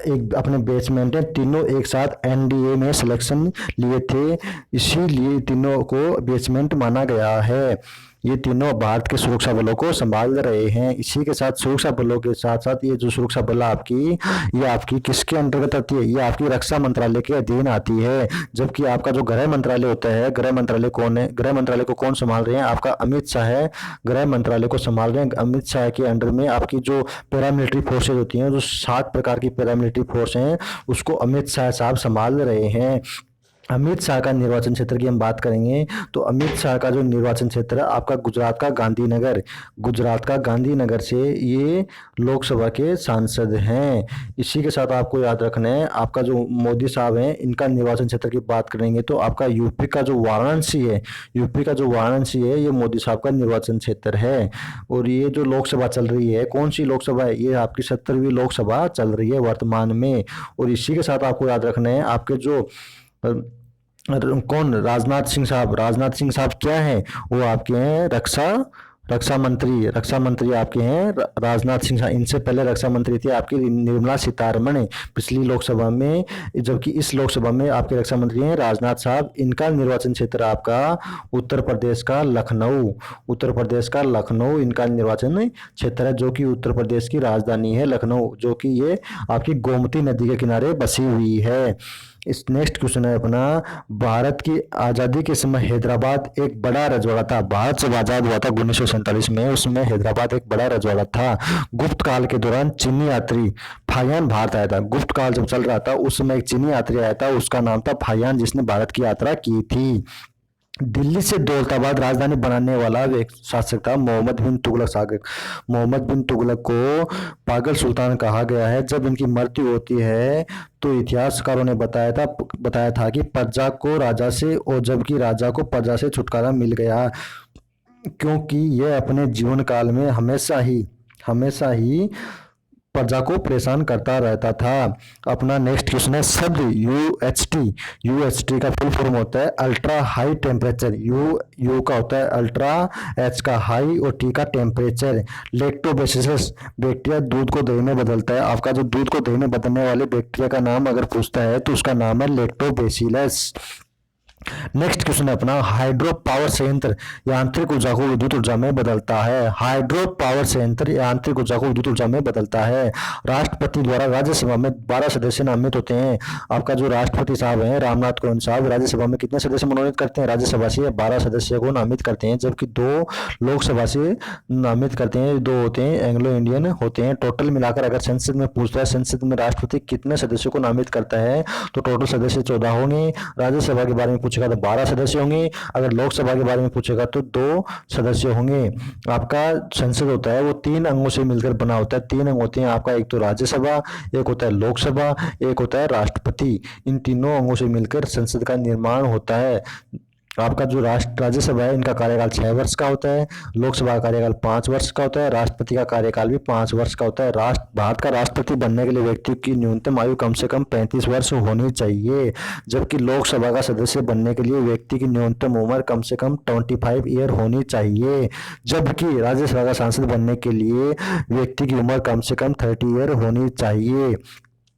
एक अपने बैचमेंट हैं, तीनों एक साथ एनडीए में सिलेक्शन लिए थे, इसीलिए तीनों को बैचमेंट माना गया है। ये तीनों भारत के सुरक्षा बलों को संभाल रहे हैं। इसी के साथ सुरक्षा बलों के साथ साथ ये जो सुरक्षा बल ये आपकी किसके अंतर्गत आती है? ये आपकी रक्षा मंत्रालय के अधीन आती है। जबकि आपका जो गृह मंत्रालय होता है, गृह मंत्रालय कौन है? गृह मंत्रालय को कौन संभाल रहे हैं? आपका अमित शाह है, गृह मंत्रालय को संभाल रहे हैं। अमित शाह के अंडर में आपकी जो पैरामिलिट्री फोर्सेज होती हैं, जो 7 प्रकार की पैरामिलिट्री फोर्स हैं, उसको अमित शाह साहब संभाल रहे हैं। अमित शाह का निर्वाचन क्षेत्र की हम बात करेंगे तो अमित शाह का जो निर्वाचन क्षेत्र है आपका गुजरात का गांधीनगर से ये लोकसभा के सांसद हैं। इसी के साथ आपको याद रखना है आपका जो मोदी साहब हैं इनका निर्वाचन क्षेत्र की बात करेंगे तो आपका यूपी का जो वाराणसी है ये मोदी साहब का निर्वाचन क्षेत्र है। और ये जो लोकसभा चल रही है, कौन सी लोकसभा है? ये आपकी 70वीं लोकसभा चल रही है वर्तमान में। और इसी के साथ आपको याद रखना है आपके जो कौन राजनाथ सिंह साहब क्या हैं? वो आपके हैं रक्षा मंत्री आपके हैं राजनाथ सिंह साहब। इनसे पहले रक्षा मंत्री थी आपकी निर्मला सीतारमण पिछली लोकसभा में, जबकि इस लोकसभा में आपके रक्षा मंत्री हैं राजनाथ साहब। इनका निर्वाचन क्षेत्र आपका उत्तर प्रदेश का लखनऊ इनका निर्वाचन क्षेत्र है, जो कि उत्तर प्रदेश की राजधानी है लखनऊ, जो कि ये आपकी गोमती नदी के किनारे बसी हुई है। इस नेक्स्ट क्वेश्चन है अपना, भारत की आज़ादी के समय हैदराबाद एक बड़ा रजवाड़ा था। भारत जब आज़ाद हुआ था 1947 में, उसमें हैदराबाद एक बड़ा रजवाड़ा था। गुप्त काल के दौरान चीनी यात्री फाहियान भारत आया था। गुप्त काल जब चल रहा था उस समय एक चीनी यात्री आया था, उसका नाम था फाहियान, जिसने भारत की यात्रा की थी। दिल्ली से दौलताबाद राजधानी बनाने वाला एक शासक था मोहम्मद बिन तुगलक को पागल सुल्तान कहा गया है। जब इनकी मृत्यु होती है तो इतिहासकारों ने बताया था कि प्रजा को राजा से, और जबकि राजा को प्रजा से छुटकारा मिल गया, क्योंकि यह अपने जीवन काल में हमेशा ही प्रजा को परेशान करता रहता था। अपना नेक्स्ट क्वेश्चन है शब्द यूएचटी का फुल फॉर्म होता है अल्ट्रा हाई टेम्परेचर। यू का होता है अल्ट्रा, एच का हाई और टी का टेम्परेचर। लैक्टोबैसिलस बैक्टीरिया दूध को दही में बदलता है। आपका जो दूध को दही में बदलने वाले बैक्टीरिया का नाम अगर पूछता है तो उसका नाम है लैक्टोबैसिलस। नेक्स्ट क्वेश्चन है अपना, हाइड्रो पावर संयंत्र यांत्रिक ऊर्जा को विद्युत ऊर्जा में बदलता है। हाइड्रो पावर संयंत्र यांत्रिक ऊर्जा को विद्युत ऊर्जा में बदलता है। राष्ट्रपति द्वारा राज्यसभा में 12 सदस्य नामित होते हैं। आपका जो राष्ट्रपति साहब हैं रामनाथ कोविंद साहब राज्यसभा में कितने सदस्य मनोनीत करते हैं? राज्यसभा से 12 सदस्य को नामित करते हैं, जबकि 2 लोकसभा से नामित करते हैं, 2 होते हैं एंग्लो इंडियन होते हैं। टोटल मिलाकर अगर संसद में पूछता है संसद में राष्ट्रपति कितने सदस्यों को नामित करता है तो टोटल सदस्य 14 होंगे। राज्यसभा के बारे में पूछेगा तो 12 सदस्य होंगे। अगर लोकसभा के बारे में पूछेगा तो 2 सदस्य होंगे। आपका संसद होता है वो 3 अंगों से मिलकर बना होता है। 3 अंग होते हैं आपका, एक तो राज्यसभा, एक होता है लोकसभा, एक होता है राष्ट्रपति। इन तीनों अंगों से मिलकर संसद का निर्माण होता है। आपका जो राज्यसभा है इनका कार्यकाल 6 वर्ष का होता है, लोकसभा का कार्यकाल 5 वर्ष का होता है, राष्ट्रपति का कार्यकाल भी 5 वर्ष का होता है। भारत का राष्ट्रपति बनने के लिए व्यक्ति की न्यूनतम आयु कम से कम 35 वर्ष होनी चाहिए, जबकि लोकसभा का सदस्य बनने के लिए व्यक्ति की न्यूनतम उम्र कम से कम 25 ईयर होनी चाहिए, जबकि राज्यसभा का सांसद बनने के लिए व्यक्ति की उम्र कम से कम 30 ईयर होनी चाहिए।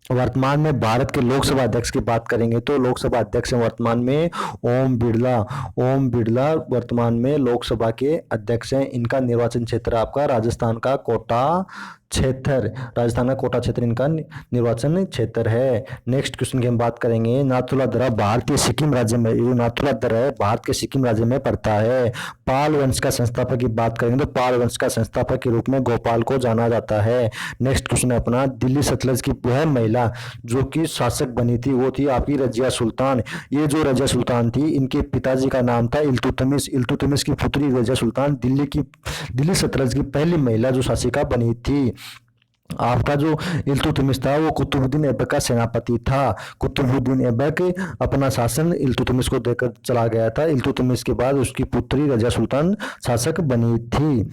वर्तमान में भारत के लोकसभा अध्यक्ष की बात करेंगे तो लोकसभा अध्यक्ष हैं वर्तमान में ओम बिरला। ओम बिरला वर्तमान में लोकसभा के अध्यक्ष हैं। इनका निर्वाचन क्षेत्र आपका राजस्थान का कोटा क्षेत्र, राजस्थान का कोटा क्षेत्र इनका निर्वाचन क्षेत्र है। नेक्स्ट क्वेश्चन की हम बात करेंगे। नाथुला दर्रा भारतीय सिक्किम राज्य में, ये नाथुला दर्रा है भारत के सिक्किम राज्य में पड़ता है। पाल वंश का संस्थापक की बात करेंगे तो पाल वंश का संस्थापक के रूप में गोपाल को जाना जाता है। नेक्स्ट क्वेश्चन है अपना, दिल्ली सतलज की वह महिला जो कि शासक बनी थी वो थी आपकी रजिया सुल्तान। ये जो रजिया सुल्तान थी इनके पिताजी का नाम था इल्तुतमिश। इल्तुतमिश की पुत्री रजिया सुल्तान दिल्ली सतलज की पहली महिला जो शासिका बनी थी। आपका जो इल्तुतमिश था वो कुतुबुद्दीन ऐबक का सेनापति था। कुतुबुद्दीन ऐबक अपना शासन इल्तुतमिश को देकर चला गया था। इल्तुतमिश के बाद उसकी पुत्री रजिया सुल्तान शासक बनी थी।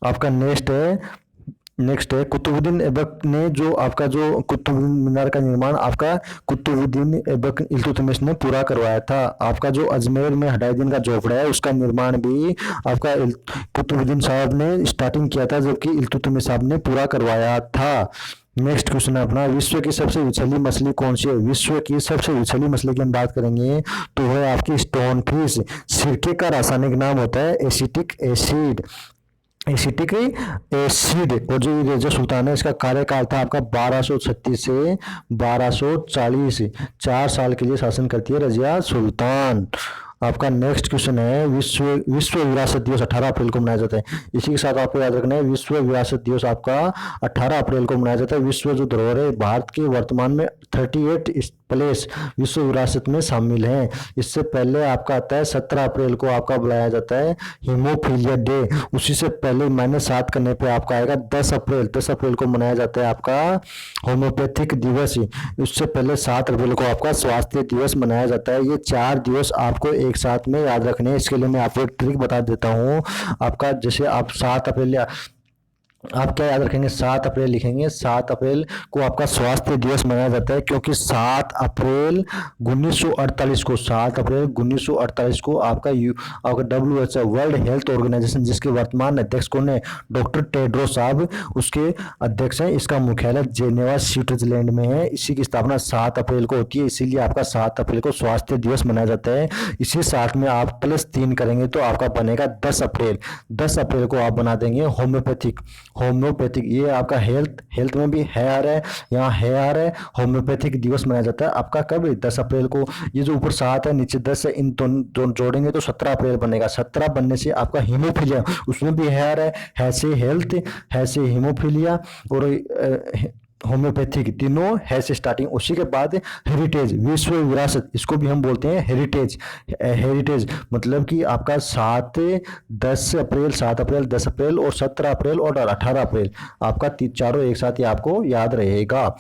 आपका नेक्स्ट है कुतुबुद्दीन ऐबक ने जो आपका जो कुतुबुद्दीन मीनार का निर्माण आपका कुतुबुद्दीन ऐबक इल्तुतमिश ने पूरा करवाया था। आपका जो अजमेर में हडायुद्दीन का झोपड़ा है उसका निर्माण भी आपका कुतुबुद्दीन साहब ने स्टार्टिंग किया था, जबकि इल्तुतमिश साहब ने पूरा करवाया था। नेक्स्ट क्वेश्चन है अपना, विश्व की सबसे विछली मछली कौन सी है? विश्व की सबसे विछली मछली की हम बात करेंगे तो वह आपकी स्टोन फिश। सिरके का रासायनिक नाम होता है एसिटिक एसिड। और जो रजिया सुल्तान है इसका कार्यकाल था आपका 1236 से 1240, 4 साल के लिए शासन करती है रजिया सुल्तान। आपका नेक्स्ट क्वेश्चन है, विश्व विरासत दिवस 18 अप्रैल को मनाया जाता है। इसी के साथ आपको याद रखना है विश्व विरासत दिवस आपका 18 अप्रैल को मनाया जाता है। विश्व जो धरोहर है भारत के वर्तमान में 38 प्लेस विश्व विरासत में शामिल हैं। इससे पहले आपका आता है 17 अप्रैल को आपका बुलाया जाता है हीमोफीलिया डे। उसी से पहले -7 करने पे आपका आएगा 10 अप्रैल को मनाया जाता है आपका होम्योपैथिक दिवस। उससे पहले 7 अप्रैल को आपका स्वास्थ्य दिवस मनाया जाता है। ये 4 दिवस आपको एक साथ में याद रखने हैं। इसके लिए मैं आपको एक ट्रिक बता देता हूँ। आपका जैसे आप 7 अप्रैल आप क्या याद रखेंगे, 7 अप्रैल लिखेंगे। 7 अप्रैल को आपका स्वास्थ्य दिवस मनाया जाता है क्योंकि 7 अप्रैल 1948 को आपका WHO वर्ल्ड हेल्थ ऑर्गेनाइजेशन, जिसके वर्तमान अध्यक्ष कौन है, डॉक्टर टेड्रोस साहब उसके अध्यक्ष हैं। इसका मुख्यालय जेनेवा स्विट्जरलैंड में है। इसी की स्थापना 7 अप्रैल को होती है, इसीलिए आपका 7 अप्रैल को स्वास्थ्य दिवस मनाया जाता है। इसी साथ में आप +3 करेंगे तो आपका बनेगा 10 अप्रैल। 10 अप्रैल को आप बना देंगे होम्योपैथिक। ये आपका हेल्थ में भी है आ रहा है, यहाँ है आ रहा है। होम्योपैथिक दिवस मनाया जाता है आपका कब, 10 अप्रैल को। ये जो ऊपर 7 है नीचे 10 है, इन दोनों जोड़ेंगे तो 17 अप्रैल बनेगा। 17 बनने से आपका हीमोफीलिया उसमें भी है आ रहा है से हेल्थ, है से हीमोफीलिया और होम्योपैथिक, तीनों है से स्टार्टिंग। उसी के बाद हेरिटेज, विश्व विरासत, इसको भी हम बोलते हैं हेरिटेज मतलब कि आपका 7 अप्रैल 10 अप्रैल और 17 अप्रैल और 18 अप्रैल आपका चारों एक साथ ही आपको याद रहेगा।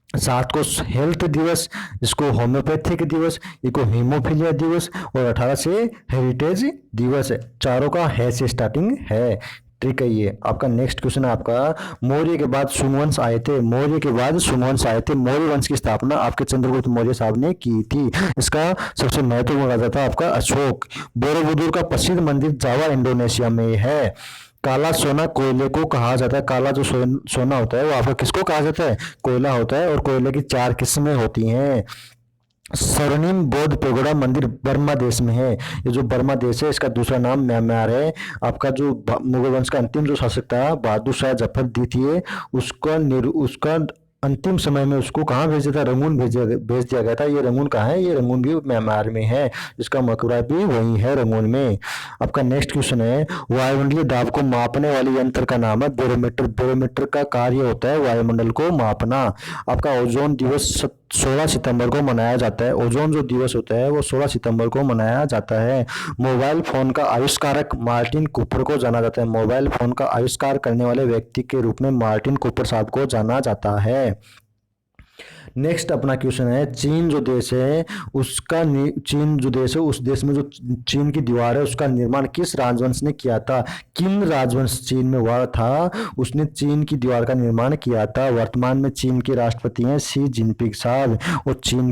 7 को हेल्थ दिवस, इसको होम्योपैथिक दिवस, इसको हीमोफीलिया दिवस और 18 से हेरिटेज दिवस है। चारों का है से स्टार्टिंग है। ठीक है, ये आपका नेक्स्ट क्वेश्चन है आपका, मौर्य के बाद सुंगवंश आए थे। मौर्य वंश की स्थापना आपके चंद्रगुप्त मौर्य साहब ने की थी। इसका सबसे महत्वपूर्ण राजा था आपका अशोक। बोरोबुदुर का प्रसिद्ध मंदिर जावा इंडोनेशिया में है। काला सोना कोयले को कहा जाता है। काला जो सोना होता है वो आपका किसको कहा जाता है, कोयला होता है। और कोयले की 4 किस्में होती हैं। स्वर्णिम बौद्ध पैगोडा मंदिर बर्मा देश में है। ये जो बर्मा देश है इसका दूसरा नाम म्यांमार है। आपका जो मुगल वंश का अंतिम जो शासक था बहादुर शाह जफर द्वितीय, उसका अंतिम समय में उसको कहाँ भेज दिया था, रंगून भेज दिया गया था। ये रंगून कहाँ है, ये रंगून भी म्यांमार में है। इसका मकबरा भी वही है रंगून में। आपका नेक्स्ट क्वेश्चन है, वायुमंडलीय दाब को मापने वाले यंत्र का नाम है बैरोमीटर। बैरोमीटर का कार्य होता है वायुमंडल को मापना। आपका ओजोन दिवस 16 सितंबर को मनाया जाता है। ओजोन जो दिवस होता है वो 16 सितंबर को मनाया जाता है। मोबाइल फोन का आविष्कारक मार्टिन कूपर को जाना जाता है। मोबाइल फोन का आविष्कार करने वाले व्यक्ति के रूप में मार्टिन कूपर साहब को जाना जाता है। नेक्स्ट अपना क्वेश्चन है, चीन जो देश है उसका चीन जो देश है उस देश में जो चीन की दीवार है उसका निर्माण किस राजवंश ने किया था? किन राजवंश चीन में हुआ था उसने चीन की दीवार का निर्माण किया था? वर्तमान में चीन के राष्ट्रपति हैं शी जिनपिंग साहब। और चीन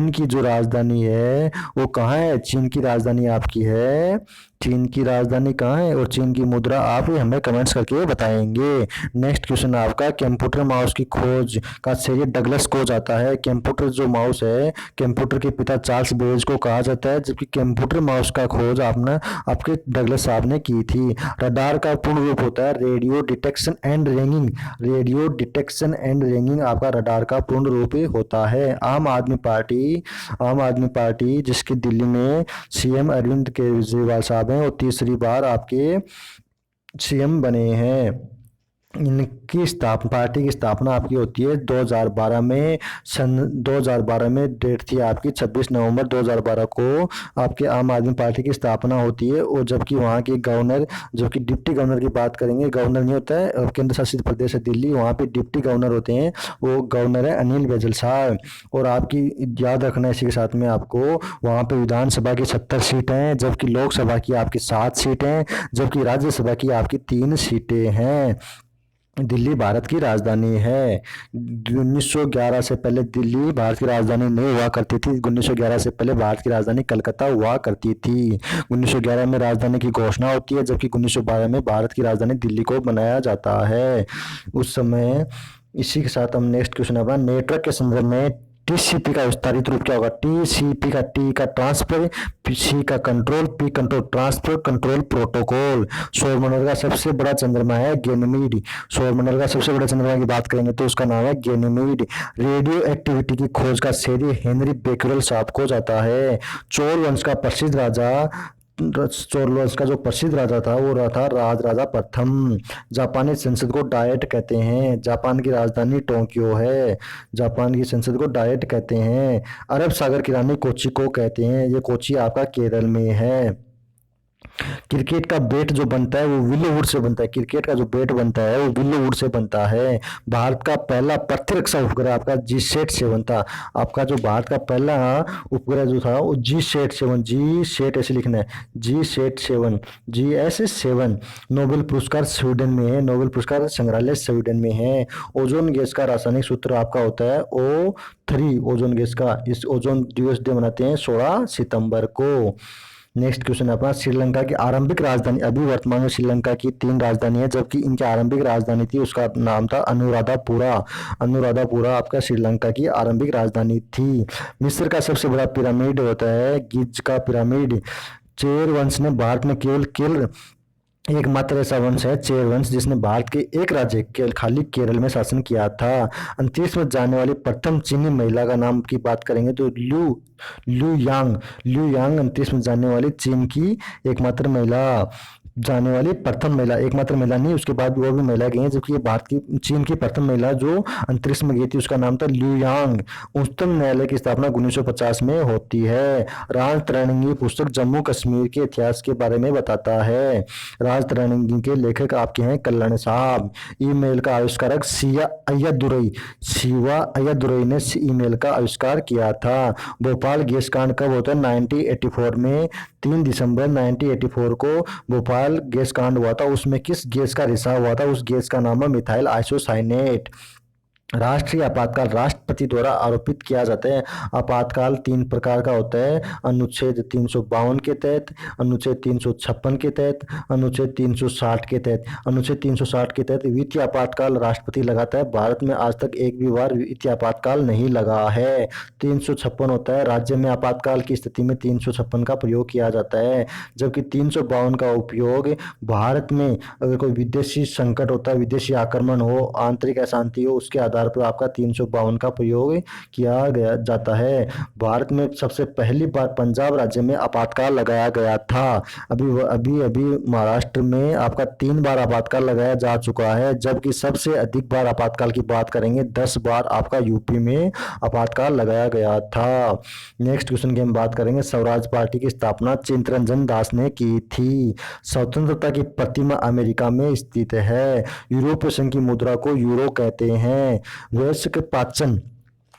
की जो राजधानी है वो कहाँ है? चीन की राजधानी आपकी है, चीन की राजधानी कहाँ है और चीन की मुद्रा आप हमें कमेंट्स करके बताएंगे। नेक्स्ट क्वेश्चन आपका, कंप्यूटर माउस की खोज का श्रेय डगलस को जाता है। कंप्यूटर जो माउस है, कंप्यूटर के पिता चार्ल्स बेबेज को कहा जाता है, जबकि कंप्यूटर माउस का खोज आपके डगलस साहब ने की थी। रडार का पूर्ण रूप होता है radio detection and ranging. Radio detection and ranging आपका रडार का पूर्ण रूप होता है। आम आदमी पार्टी जिसकी दिल्ली में सीएम अरविंद केजरीवाल साहब हैं और तीसरी बार आपके सीएम बने हैं। इनकी पार्टी की स्थापना आपकी होती है 2012 में। सन 2012 में डेट थी आपकी 26 नवंबर 2012 को आपके आम आदमी पार्टी की स्थापना होती है। और जबकि वहाँ के गवर्नर, जो कि डिप्टी गवर्नर की बात करेंगे, गवर्नर नहीं होता है, केंद्र शासित प्रदेश है दिल्ली, वहाँ पे डिप्टी गवर्नर होते हैं, वो गवर्नर है अनिल बैजल साहब। और आपकी याद रखना इसी के साथ में आपको, वहाँ पे विधानसभा की 70 सीटें हैं, जबकि लोकसभा की आपकी 7 सीटें, जबकि राज्यसभा की आपकी 3 सीटें हैं। दिल्ली भारत की राजधानी है। 1911 से पहले दिल्ली भारत की राजधानी नहीं हुआ करती थी। 1911 से पहले भारत की राजधानी कलकत्ता हुआ करती थी। 1911 में राजधानी की घोषणा होती है, जबकि 1912 में भारत की राजधानी दिल्ली को बनाया जाता है उस समय। इसी के साथ हम नेक्स्ट क्वेश्चन अपना, नेटवर्क के संदर्भ में टीसीपी का विस्तारित रूप क्या होगा? टीसीपी का टी का ट्रांसफर, सी का control, P control transfer control protocol. सौरमंडल का सबसे बड़ा चंद्रमा है गैनीमेड। सौरमंडल का सबसे बड़ा चंद्रमा की बात करेंगे तो उसका नाम है गैनीमेड। रेडियो एक्टिविटी की खोज का श्रेय हेनरी बेकरेल साहब को जाता है। चोल वंश का प्रसिद्ध राजा, चोल वंश का जो प्रसिद्ध राजा था वो था राजा प्रथम। जापानी संसद को डायट कहते हैं। जापान की राजधानी टोक्यो है। जापान की संसद को डायट कहते हैं। अरब सागर की रानी कोची को कहते हैं। ये कोची आपका केरल में है। क्रिकेट का बैट जो बनता है वो विलो वुड से बनता है। क्रिकेट का जो बैट बनता है वो विलो वुड से बनता है। भारत का पहला प्रतिरक्षा उपग्रह आपका G-SAT-7 था। आपका जो भारत का पहला उपग्रह जो था वो G-SAT ऐसे लिखना है, G-SAT-7, GS-7। नोबेल पुरस्कार स्वीडन में है। नोबेल पुरस्कार संग्रहालय स्वीडन में है। ओजोन गैस का रासायनिक सूत्र आपका होता है O3। ओजोन गैस का, इस ओजोन दिवस डे मनाते हैं 16 सितंबर को। नेक्स्ट क्वेश्चन है अपना, श्रीलंका की आरंभिक राजधानी। अभी वर्तमान में श्रीलंका की 3 राजधानी है, जबकि इनकी आरंभिक राजधानी थी उसका नाम था अनुराधापुरा। अनुराधापुरा आपका श्रीलंका की आरंभिक राजधानी थी। मिस्र का सबसे बड़ा पिरामिड होता है गिज का पिरामिड। चेर वंश ने भारत में केवल एकमात्र ऐसा वंश है चेर वंश जिसने भारत के एक राज्य खाली केरल में शासन किया था। अंतरिक्ष में जाने वाली प्रथम चीनी महिला का नाम की बात करेंगे तो लू यांग अंतरिक्ष में जाने वाली चीन की एकमात्र महिला, प्रथम महिला, एकमात्र महिला नहीं, उसके बाद वो भी महिला गई हैं, जबकि ये भारत की चीन की प्रथम महिला जो अंतरिक्ष में गई थी उसका नाम था लू यांग। उच्चतम न्यायालय की स्थापना 1950 में होती है। राजतरंगी पुस्तक जम्मू कश्मीर के इतिहास के बारे में बताता है। राजतरंगी के लेखक आपके हैं कल्याण साहब। ईमेल का आविष्कारक शिवा अय्यादुरई ने ईमेल का आविष्कार किया था। भोपाल गैस कांड कब होता है? 1984 में 3 दिसंबर 1984 को भोपाल गैस कांड हुआ था। उसमें किस गैस का रिसाव हुआ था? उस गैस का नाम है मिथाइल आइसोसाइनेट। राष्ट्रीय आपातकाल राष्ट्रपति द्वारा आरोपित किया जाता है। आपातकाल 3 प्रकार का होता है, अनुच्छेद 352 के तहत, अनुच्छेद 356 के तहत, अनुच्छेद 360 के तहत। अनुच्छेद 360 के तहत वित्तीय आपातकाल राष्ट्रपति लगाता है। भारत में आज तक एक भी बार वित्तीय आपातकाल नहीं लगा है। 356 होता है राज्य में आपातकाल की स्थिति में 356 का प्रयोग किया जाता है, जबकि 352 का उपयोग भारत में अगर कोई विदेशी संकट होता है, विदेशी आक्रमण हो, आंतरिक अशांति हो, उसके आधार पर आपका 352 का उपयोग किया गया जाता है। भारत में सबसे पहली बार पंजाब राज्य में आपातकाल लगाया गया था। अभी अभी महाराष्ट्र में आपका 3 बार आपातकाल लगाया जा चुका है, जबकि सबसे अधिक बार आपातकाल की बात करेंगे 10 बार आपका यूपी में आपातकाल लगाया गया था। नेक्स्ट क्वेश्चन की हम बात करेंगे, स्वराज पार्टी की स्थापना चित्तरंजन दास ने की थी। स्वतंत्रता की प्रतिमा अमेरिका में स्थित है। यूरोपीय संघ की मुद्रा को यूरो कहते हैं। वयस्क पाचन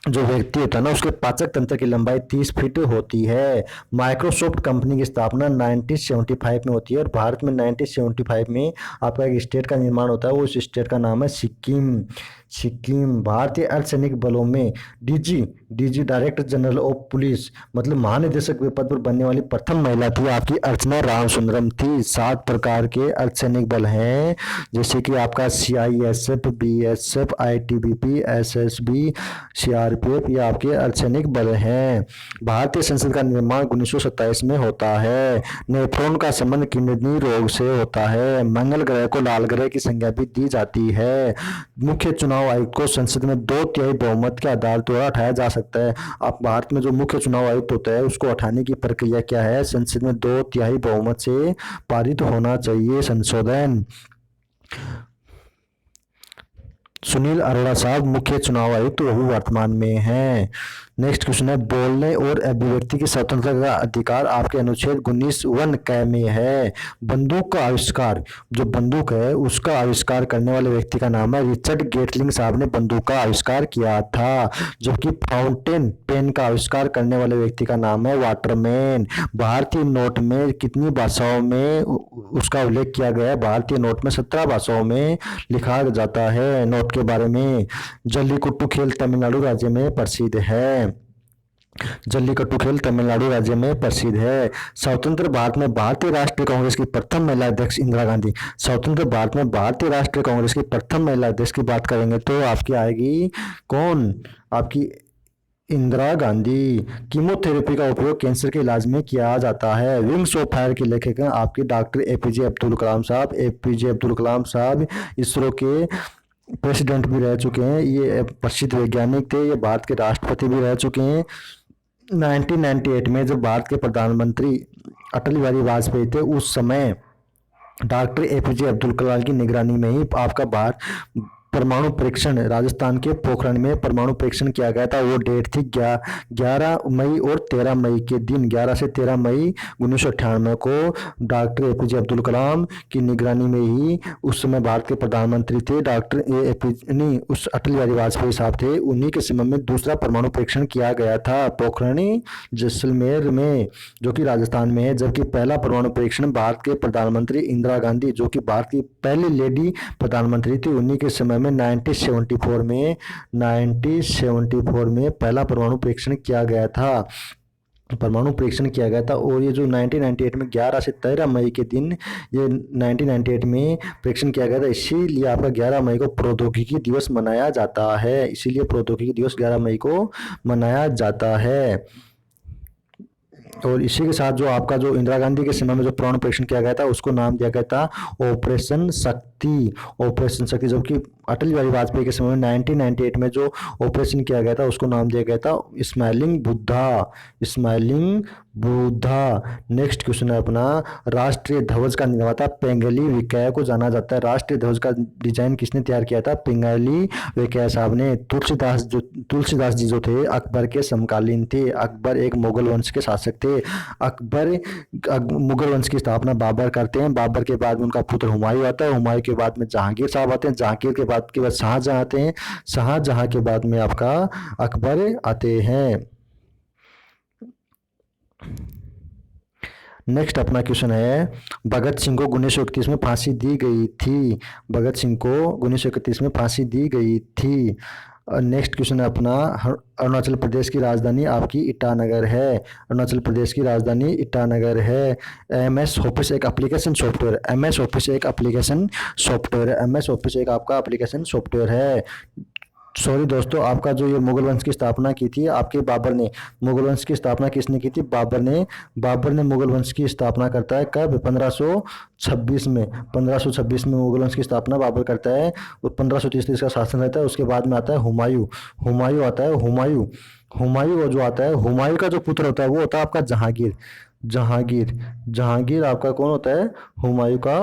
जो व्यक्ति होता है ना, उसके पाचक तंत्र की लंबाई 30 फीट होती है। माइक्रोसॉफ्ट कंपनी की स्थापना 1975 में होती है और भारत में 1975 में आपका एक स्टेट का निर्माण होता है, वो उस स्टेट का नाम है सिक्किम। भारतीय अर्धसैनिक बलों में DG director general of police मतलब महानिदेशक के पद पर बनने वाली प्रथम महिला थी आपकी अर्चना रामसुंदरम थी। 7 प्रकार के अर्धसैनिक बल हैं, जैसे कि आपका CISF, BSF, ITBP, SSB, CRPF, ये आपके अर्धसैनिक बल हैं। भारतीय संसद का निर्माण 1927 में होता है। नेफ्रॉन का संबंध किडनी रोग से होता है। मंगल ग्रह को लाल ग्रह की संज्ञा भी दी जाती है। मुख्य चुनाव आयुक्त को संसद में 2/3 बहुमत के आधार द्वारा हटाया जा सकता है। अब भारत में जो मुख्य चुनाव आयुक्त होता है उसको हटाने की प्रक्रिया क्या है? संसद में 2/3 बहुमत से पारित होना चाहिए संशोधन। सुनील अरोड़ा साहब मुख्य चुनाव आयुक्त वो वर्तमान में हैं। नेक्स्ट क्वेश्चन है, बोलने और अभिव्यक्ति की स्वतंत्रता का अधिकार आपके अनुच्छेद 19(1) क में है। बंदूक का आविष्कार, जो बंदूक है उसका आविष्कार करने वाले व्यक्ति का नाम है रिचर्ड गेटलिंग साहब ने बंदूक का आविष्कार किया था। जबकि फाउंटेन पेन का आविष्कार करने वाले व्यक्ति का नाम है वाटरमैन। भारतीय नोट में कितनी भाषाओं में उसका उल्लेख किया गया है? भारतीय नोट में 17 भाषाओं में लिखा जाता है नोट के बारे में। जल्लीकट्टू खेल तमिलनाडु राज्य में प्रसिद्ध है। जल्लीकट्टू खेल तमिलनाडु राज्य में प्रसिद्ध है। स्वतंत्र भारत में भारतीय राष्ट्रीय कांग्रेस की प्रथम महिला अध्यक्ष इंदिरा गांधी। स्वतंत्र भारत में भारतीय राष्ट्रीय कांग्रेस की प्रथम महिला अध्यक्ष की बात करेंगे तो आपकी आएगी कौन? आपकी इंदिरा गांधी। कीमोथेरेपी का उपयोग कैंसर के इलाज में किया जाता है। विंग्स ऑफ फायर के लेखक हैं आपके डॉक्टर APJ अब्दुल कलाम साहब। APJ अब्दुल कलाम साहब इसरो के प्रेसिडेंट भी रह चुके हैं। ये प्रसिद्ध वैज्ञानिक थे, ये भारत के राष्ट्रपति भी रह चुके हैं। 1998 में जब भारत के प्रधानमंत्री अटल बिहारी वाजपेयी थे, उस समय डॉक्टर APJ अब्दुल कलाम की निगरानी में ही आपका भारत परमाणु परीक्षण राजस्थान के पोखरण में परमाणु परीक्षण किया गया था। वो डेट थी 11 मई और 13 मई के दिन, 11 से 13 मई 1998 को डॉक्टर APJ अब्दुल कलाम की निगरानी में ही उस समय भारत के प्रधानमंत्री थे उस अटल बिहारी वाजपेयी साहब थे। उन्हीं के समय में दूसरा परमाणु परीक्षण किया गया था पोखरणी जैसलमेर में, जो कि राजस्थान में है। जबकि पहला परमाणु परीक्षण भारत के प्रधानमंत्री इंदिरा गांधी, जो कि भारत की पहली लेडी प्रधानमंत्री थी, उन्हीं के समय में 1974 में पहला परमाणु परीक्षण किया गया था। और ये जो 1998 में 11 से 13 मई के दिन ये 1998 में परीक्षण किया गया था। इसीलिए आपका 11 मई को प्रौद्योगिकी दिवस मनाया जाता है। इसीलिए प्रौद्योगिकी दिवस 11 मई को मनाया जाता है। और इसी के साथ जो आपका जो इंदिरा गांधी के समय में जो परमाणु परीक्षण किया गया था उसको नाम दिया गया था ऑपरेशन शक्ति। जबकि अटल बिहारी वाजपेयी के समय में 1998 में जो ऑपरेशन किया गया था उसको नाम दिया गया था स्माइलिंग बुद्धा। नेक्स्ट क्वेश्चन है अपना, राष्ट्रीय ध्वज का निर्माता पिंगली वेंकैया को जाना जाता है। राष्ट्रीय ध्वज का डिजाइन किसने तैयार किया था? पिंगली वेंकैया साहब ने। तुलसीदास जी जो थे अकबर के समकालीन थे। अकबर एक मुगल वंश के शासक थे। मुगल वंश की स्थापना बाबर करते हैं। बाबर के बाद में उनका पुत्र हुमायूं आता है। हुमायूं के बाद में जहांगीर साहब आते हैं। जहांगीर के बाद शाहजहां आते हैं। शाहजहां के बाद में आपका अकबर आते हैं। नेक्स्ट अपना क्वेश्चन है, भगत सिंह को 1931 में फांसी दी गई थी। भगत सिंह को 1931 में फांसी दी गई थी। नेक्स्ट क्वेश्चन है अपना, अरुणाचल प्रदेश की राजधानी आपकी ईटानगर है। अरुणाचल प्रदेश की राजधानी ईटानगर है। MS ऑफिस एक एप्लीकेशन सॉफ्टवेयर। MS ऑफिस एक आपका एप्लीकेशन सॉफ्टवेयर है। सॉरी दोस्तों, आपका जो ये मुगल वंश की स्थापना की थी आपके बाबर ने। मुगल वंश की स्थापना किसने की थी? बाबर ने। बाबर ने मुगल वंश की स्थापना करता है कब? 1526 में। 1526 में मुगल वंश की स्थापना बाबर करता है और 1530 इसका शासन रहता है। उसके बाद में आता है हुमायूं। हुमायूं आता है, हुमायूं। हुमायूं जो आता है, हुमायूं का जो पुत्र होता है वो होता है आपका जहांगीर। जहांगीर। जहांगीर आपका कौन होता है? हुमायूं का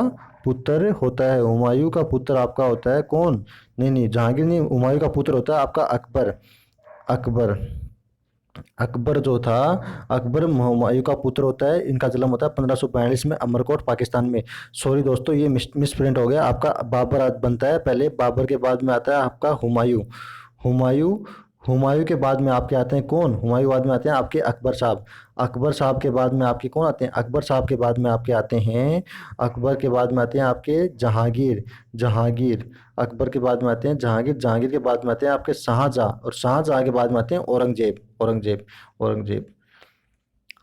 पुत्र होता है। हुमायूं का पुत्र आपका होता है कौन? नहीं नहीं, जहांगीर नहीं, हुमायूं का पुत्र होता है आपका अकबर। अकबर। अकबर जो था, अकबर हुमायूं का पुत्र होता है। इनका जन्म होता है 1542 में अमरकोट पाकिस्तान में। सॉरी दोस्तों, ये मिसप्रिंट हो गया। आपका बाबर बनता है पहले, बाबर के बाद में आता है आपका हुमायूं। हुमायूं। हुमायूं के बाद में आपके आते हैं कौन? हुमायूं बाद में आते हैं आपके अकबर साहब। अकबर साहब के बाद में आपके कौन आते हैं? अकबर साहब के बाद में आपके आते हैं, अकबर के बाद में आते हैं आपके जहांगीर। जहांगीर। अकबर के बाद में आते हैं जहांगीर। जहांगीर के बाद में आते हैं आपके शाहजहां, और शाहजहां के बाद में आते हैं औरंगजेब। औरंगजेब। औरंगजेब।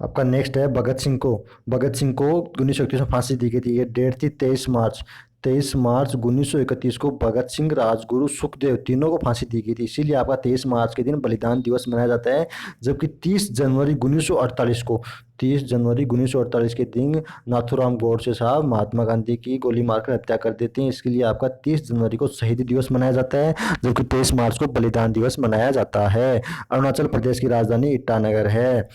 आपका नेक्स्ट है भगत सिंह को। भगत सिंह को 1931 में फांसी दी गई थी। ये डेट थी 23 मार्च। 23 मार्च 1931 को भगत सिंह, राजगुरु, सुखदेव तीनों को फांसी दी गई थी। इसीलिए आपका 23 मार्च के दिन बलिदान दिवस मनाया जाता है। जबकि 30 जनवरी 1948 को, 30 जनवरी 1948 के दिन नाथूराम गोडसे साहब महात्मा गांधी की गोली मारकर हत्या कर देते हैं। इसके लिए आपका 30 जनवरी को शहीद दिवस मनाया जाता है, जबकि 23 मार्च को बलिदान दिवस मनाया जाता है। अरुणाचल प्रदेश की राजधानी ईटानगर है।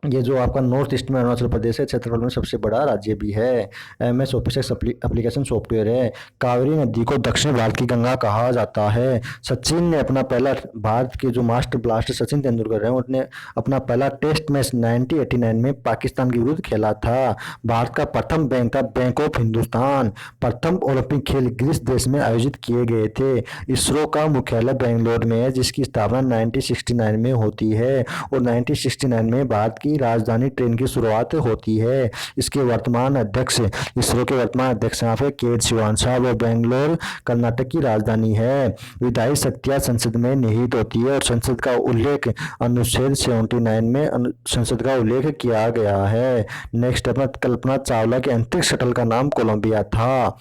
ये जो आपका नॉर्थ ईस्ट में अरुणाचल प्रदेश है, क्षेत्रफल में सबसे बड़ा राज्य भी है। एमएस ऑफिस एप्लीकेशन सॉफ्टवेयर है। कावेरी नदी को दक्षिण भारत की गंगा कहा जाता है। सचिन ने अपना पहला, भारत के जो मास्टर ब्लास्टर सचिन तेंदुलकर हैं, उन्होंने अपना पहला टेस्ट मैच 1989 में पाकिस्तान के विरुद्ध खेला था। भारत का प्रथम बैंक था बैंक ऑफ हिंदुस्तान। प्रथम ओलंपिक खेल ग्रीस देश में आयोजित किए गए थे। इसरो का मुख्यालय बेंगलोर में है, जिसकी स्थापना 1969 में होती है, और 1969 में भारत की राजधानी ट्रेन की शुरुआत होती है। इसके वर्तमान अध्यक्ष, इसरो के वर्तमान अध्यक्ष यहाँ पे के शिवान साहब, और बेंगलोर कर्नाटक की राजधानी है। विधायी शक्तियां संसद में निहित होती है, और संसद का उल्लेख अनुच्छेद 79 में संसद का उल्लेख किया गया है। नेक्स्ट अपना कल्पना चावला के अंतरिक्ष शटल का नाम कोलंबिया था।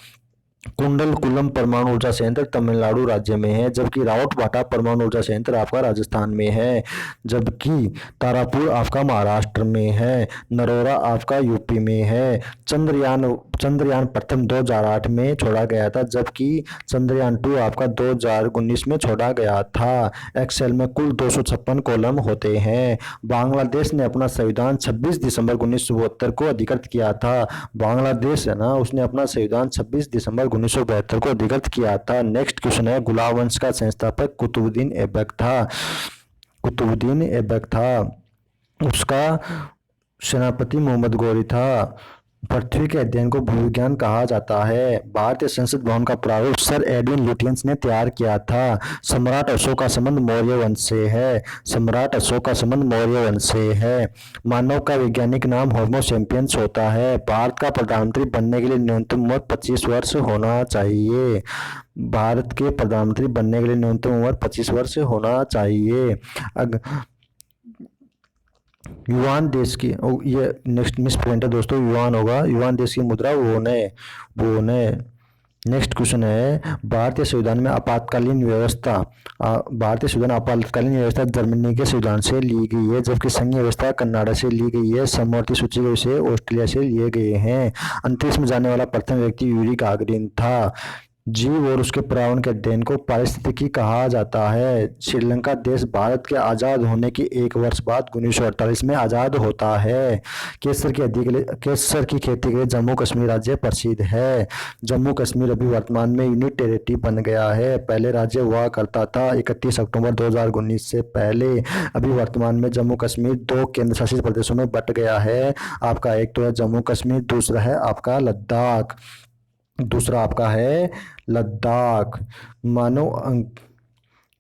कुंडलकुलम परमाणु ऊर्जा संयंत्र तमिलनाडु राज्य में है, जबकि रावतभाटा परमाणु ऊर्जा संयंत्र आपका राजस्थान में है। जबकि तारापुर आपका महाराष्ट्र में है। नरोरा आपका यूपी में है। चंद्रयान चंद्रयान प्रथम 2008 में छोड़ा गया था, जबकि चंद्रयान 2 आपका 2019 में छोड़ा गया था। एक्सेल में कुल 256 कॉलम होते हैं। बांग्लादेश ने अपना संविधान 26 दिसंबर 1972 को अधिकृत किया था। बांग्लादेश है ना, उसने अपना संविधान 26 दिसंबर 1972 को अधिकृत किया था। नेक्स्ट क्वेश्चन है, गुलाब वंश का संस्थापक कुतुबुद्दीन ऐबक था। कुतुबुद्दीन ऐबक था। उसका सेनापति मोहम्मद गौरी था। पृथ्वी के अध्ययन को भूविज्ञान कहा जाता है। भारतीय संसद भवन का प्रारूप सर एडविन लुटियंस ने तैयार किया था। सम्राट अशोक का संबंध मौर्य वंश से है। सम्राट अशोक का संबंध मौर्य वंश से है। मानव का वैज्ञानिक नाम होमो सेपियंस होता है। भारत का प्रधानमंत्री बनने के लिए न्यूनतम उम्र 25 वर्ष होना चाहिए। भारत के प्रधानमंत्री बनने के लिए न्यूनतम उम्र 25 वर्ष होना चाहिए। युवान देश की, ये नेक्स्ट मिस पॉइंट है दोस्तों, युवान होगा। युवान देश की मुद्रा वोन है, वोन है। नेक्स्ट क्वेश्चन है, भारतीय संविधान में आपातकालीन व्यवस्था, भारतीय संविधान आपातकालीन व्यवस्था जर्मनी के संविधान से ली गई है, जबकि संघीय व्यवस्था कनाडा से ली गई है। समवर्ती सूची के विषय ऑस्ट्रेलिया से लिए गए हैं। अंतरिक्ष में जाने वाला प्रथम व्यक्ति यूरी गागरिन था। जीव और उसके पर्यावरण के अध्ययन को पारिस्थितिकी कहा जाता है। श्रीलंका देश भारत के आज़ाद होने के 1 वर्ष बाद 1948 में आज़ाद होता है। केसर की खेती के लिए जम्मू कश्मीर राज्य प्रसिद्ध है। जम्मू कश्मीर अभी वर्तमान में यूनिट टेरिटरी बन गया है। पहले राज्य हुआ करता था 31 अक्टूबर 2019 से पहले। अभी वर्तमान में जम्मू कश्मीर 2 केंद्र शासित प्रदेशों में बट गया है। आपका एक तो है जम्मू कश्मीर, दूसरा है आपका लद्दाख। दूसरा आपका है लद्दाख। मानव अंक,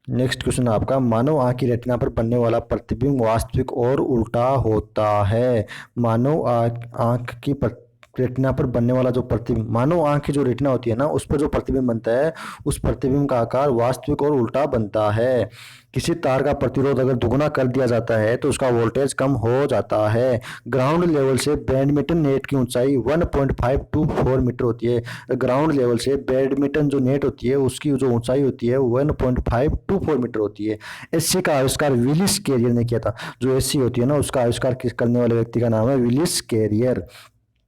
नेक्स्ट क्वेश्चन आपका, मानव आंख की रेटिना पर बनने वाला प्रतिबिंब वास्तविक और उल्टा होता है। मानव आंख की रेटिना पर बनने वाला जो प्रतिबिंब, मानव आंख की जो रेटिना होती है ना, उस पर जो प्रतिबिंब बनता है, उस प्रतिबिंब का आकार वास्तविक और उल्टा बनता है। किसी तार का प्रतिरोध अगर दुगुना कर दिया जाता है तो उसका वोल्टेज कम हो जाता है। ग्राउंड लेवल से बैडमिंटन नेट की ऊंचाई 1.524 मीटर होती है। ग्राउंड लेवल से बैडमिंटन जो नेट होती है उसकी जो ऊंचाई होती है 1.524 मीटर होती है। एससी का आविष्कार विलिस कैरियर ने किया था। जो एससी होती है ना, उसका आविष्कार करने वाले व्यक्ति का नाम है विलिस कैरियर।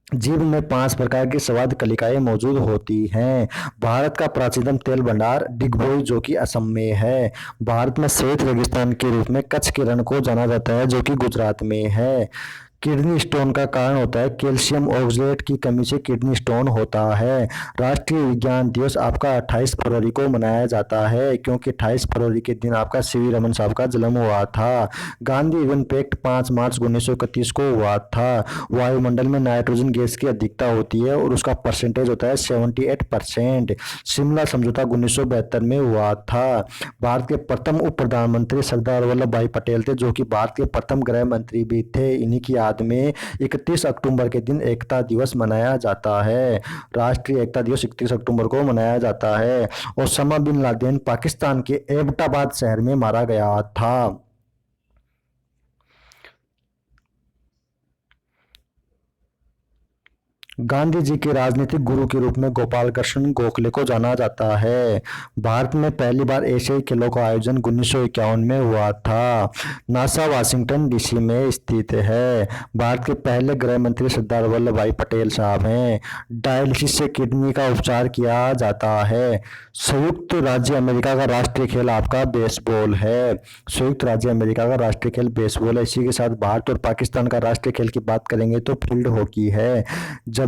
जीभ में 5 प्रकार की स्वाद कलिकाएं मौजूद होती हैं। भारत का प्राचीनतम तेल भंडार डिगबोई जो कि असम में है। भारत में श्वेत रेगिस्तान के रूप में कच्छ के रण को जाना जाता है जो कि गुजरात में है। किडनी स्टोन का कारण होता है कैल्शियम ऑक्सलेट की कमी से किडनी स्टोन होता है। राष्ट्रीय विज्ञान दिवस आपका 28 फरवरी को मनाया जाता है क्योंकि 28 फरवरी के दिन आपका सीवी रमन साहब का जन्म हुआ था। गांधी इवन पैक्ट 5 मार्च 1931 को हुआ था। वायुमंडल में नाइट्रोजन गैस की अधिकता होती है और उसका परसेंटेज होता है 78%। शिमला समझौता 1972 में हुआ था। भारत के प्रथम उप प्रधानमंत्री सरदार वल्लभ भाई पटेल थे जो कि भारत के प्रथम गृह मंत्री भी थे। इन्हीं की में 31 अक्टूबर के दिन एकता दिवस मनाया जाता है। राष्ट्रीय एकता दिवस 31 अक्टूबर को मनाया जाता है। ओसामा बिन लादेन पाकिस्तान के एबटाबाद शहर में मारा गया था। गांधी जी के राजनीतिक गुरु के रूप में गोपाल कृष्ण गोखले को जाना जाता है। भारत में पहली बार एशियाई खेलों का आयोजन 1951 में हुआ था। नासा वाशिंगटन डीसी में स्थित है। भारत के पहले गृह मंत्री सरदार वल्लभ भाई पटेल साहब हैं। डायलिसिस से किडनी का उपचार किया जाता है। संयुक्त राज्य अमेरिका का राष्ट्रीय खेल आपका बेसबॉल है। संयुक्त राज्य अमेरिका का राष्ट्रीय खेल बेसबॉल है। इसी के साथ भारत और पाकिस्तान का राष्ट्रीय खेल की बात करेंगे तो फील्ड हॉकी है।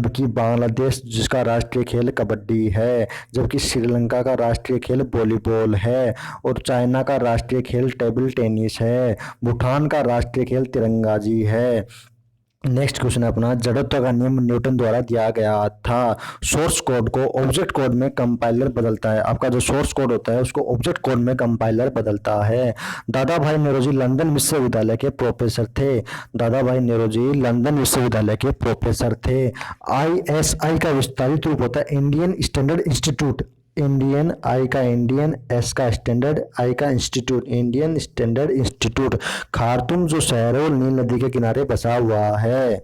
जबकि बांग्लादेश जिसका राष्ट्रीय खेल कबड्डी है। जबकि श्रीलंका का राष्ट्रीय खेल वॉलीबॉल है और चाइना का राष्ट्रीय खेल टेबल टेनिस है। भूटान का राष्ट्रीय खेल तिरंगाजी है। नेक्स्ट क्वेश्चन है अपना, जड़त्व का नियम न्यूटन द्वारा दिया गया था। सोर्स कोड को ऑब्जेक्ट कोड में कंपाइलर बदलता है। आपका जो सोर्स कोड होता है उसको ऑब्जेक्ट कोड में कंपाइलर बदलता है। दादा भाई नौरोजी लंदन विश्वविद्यालय के प्रोफेसर थे। दादा भाई नौरोजी लंदन विश्वविद्यालय के प्रोफेसर थे। ISI का विस्तारित रूप होता है इंडियन स्टैंडर्ड इंस्टीट्यूट। इंडियन, आई का इंडियन, एस का स्टैंडर्ड, आई का institute, Indian standard institute. Khartoum जो शहर है वो नील नदी के किनारे बसा हुआ है।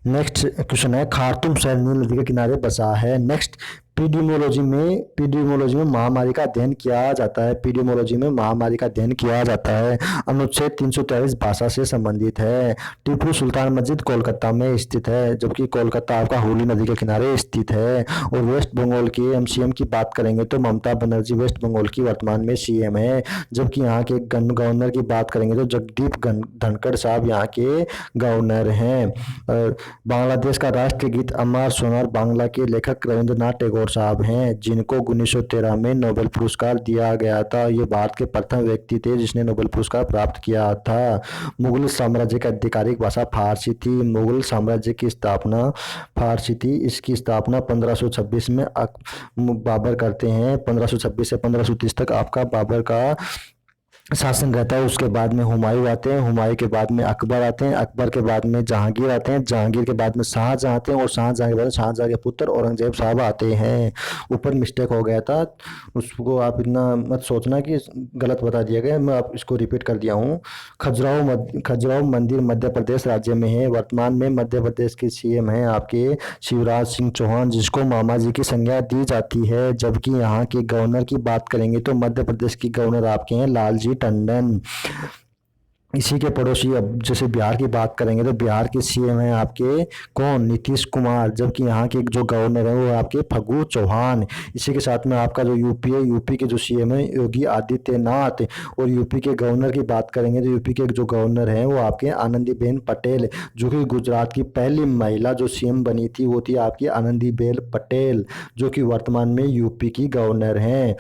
नेक्स्ट क्वेश्चन है, खार्तूम शहर नील नदी के किनारे बसा है। नेक्स्ट, पीडीएमोलॉजी में महामारी का अध्ययन किया जाता है। पीडीएमोलॉजी में महामारी का अध्ययन किया जाता है। अनुच्छेद 343 भाषा से संबंधित है। टीपू सुल्तान मस्जिद कोलकाता में स्थित है। जबकि कोलकाता आपका हुगली नदी के किनारे स्थित है। और वेस्ट बंगाल के हम सीएम की बात करेंगे तो ममता बनर्जी वेस्ट बंगाल की वर्तमान में सीएम है। जबकि यहाँ के गवर्नर की बात करेंगे तो जगदीप धनखड़ साहब यहाँ के गवर्नर हैं। बांग्लादेश का राष्ट्रीय गीत अमर सोनार बांग्ला के लेखक रविंद्रनाथ टैगोर साहब हैं जिनको 1913 में नोबेल पुरस्कार दिया गया था। ये भारत के प्रथम व्यक्ति थे जिसने नोबेल पुरस्कार प्राप्त किया था। मुगल साम्राज्य की आधिकारिक भाषा फारसी थी। मुगल साम्राज्य की स्थापना फारसी थी। इसकी स्थापना 1526 में बाबर करते हैं। 1526 से 1530 तक आपका बाबर का शासन रहता है। उसके बाद में हुमायूं आते हैं। हुमायूं के बाद में अकबर आते हैं। अकबर के बाद में जहांगीर आते हैं। जहांगीर के बाद में शाहजहां आते हैं और शाहजहां के बाद शाहजहां के पुत्र औरंगजेब साहब आते हैं। ऊपर मिस्टेक हो गया था, उसको आप इतना मत सोचना कि गलत बता दिया गया, मैं आप इसको रिपीट कर दिया हूँ। खजुराहो मंदिर मध्य प्रदेश राज्य में है। वर्तमान में मध्य प्रदेश के सीएम हैं आपके शिवराज सिंह चौहान जिसको मामा जी की संज्ञा दी जाती है। जबकि यहाँ के गवर्नर की बात करेंगे तो मध्य प्रदेश की गवर्नर आपके हैं लालजी टंडन। इसी के पड़ोसी अब जैसे बिहार की बात करेंगे तो बिहार के सीएम हैं आपके कौन, नीतीश कुमार। जबकि यहाँ के जो गवर्नर हैं वो आपके फग्गू चौहान। इसी के साथ में आपका जो यूपी है, यूपी के जो सीएम है योगी आदित्यनाथ। और यूपी के गवर्नर की बात करेंगे तो यूपी के जो गवर्नर हैं वो आपके आनंदीबेन पटेल। जो कि गुजरात की पहली महिला जो सीएम बनी थी वो थी आपकी आनंदीबेन पटेल जो कि वर्तमान में यूपी की गवर्नर हैं।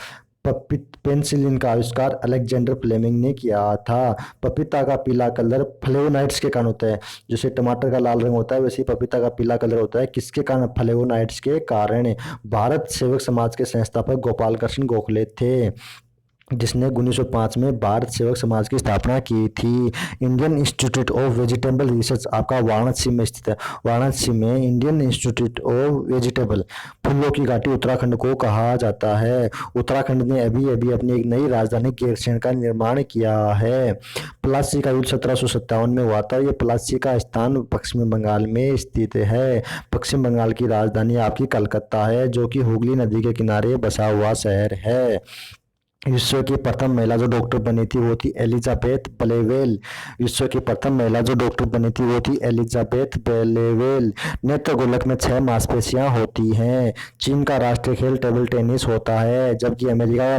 पेनिसिलिन का आविष्कार अलेक्जेंडर फ्लेमिंग ने किया था। पपीता का पीला कलर फ्लेवोनाइड्स के कारण होता है। जैसे टमाटर का लाल रंग होता है वैसे ही पपीता का पीला कलर होता है। किसके कारण? फ्लेवोनाइड्स के कारण। भारत सेवक समाज के संस्थापक गोपाल कृष्ण गोखले थे। जिसने 1905 में भारत सेवक समाज की स्थापना की थी। Indian institute of vegetable research आपका वाराणसी में स्थित है। वाराणसी में इंडियन इंस्टीट्यूट ऑफ वेजिटेबल, फूलों की घाटी उत्तराखंड को कहा जाता है। उत्तराखंड ने अभी अभी अपनी एक नई राजधानी गैरसैंण का निर्माण किया है। प्लासी का युद्ध 1757 में हुआ था। ये प्लासी का स्थान पश्चिम बंगाल में स्थित है। पश्चिम बंगाल की राजधानी आपकी कलकत्ता है, जो कि हुगली नदी के किनारे बसा हुआ शहर है। विश्व की प्रथम महिला जो डॉक्टर बनी थी वो थी एलिजाबेथ ब्लेवेल। विश्व की प्रथम महिला जो डॉक्टर बनी थी वो थी एलिजाबेथ ब्लेवेल। नेत्र गोलक में 6 मांसपेशियां होती हैं। चीन का राष्ट्रीय खेल टेबल टेनिस होता है, जबकि अमेरिका का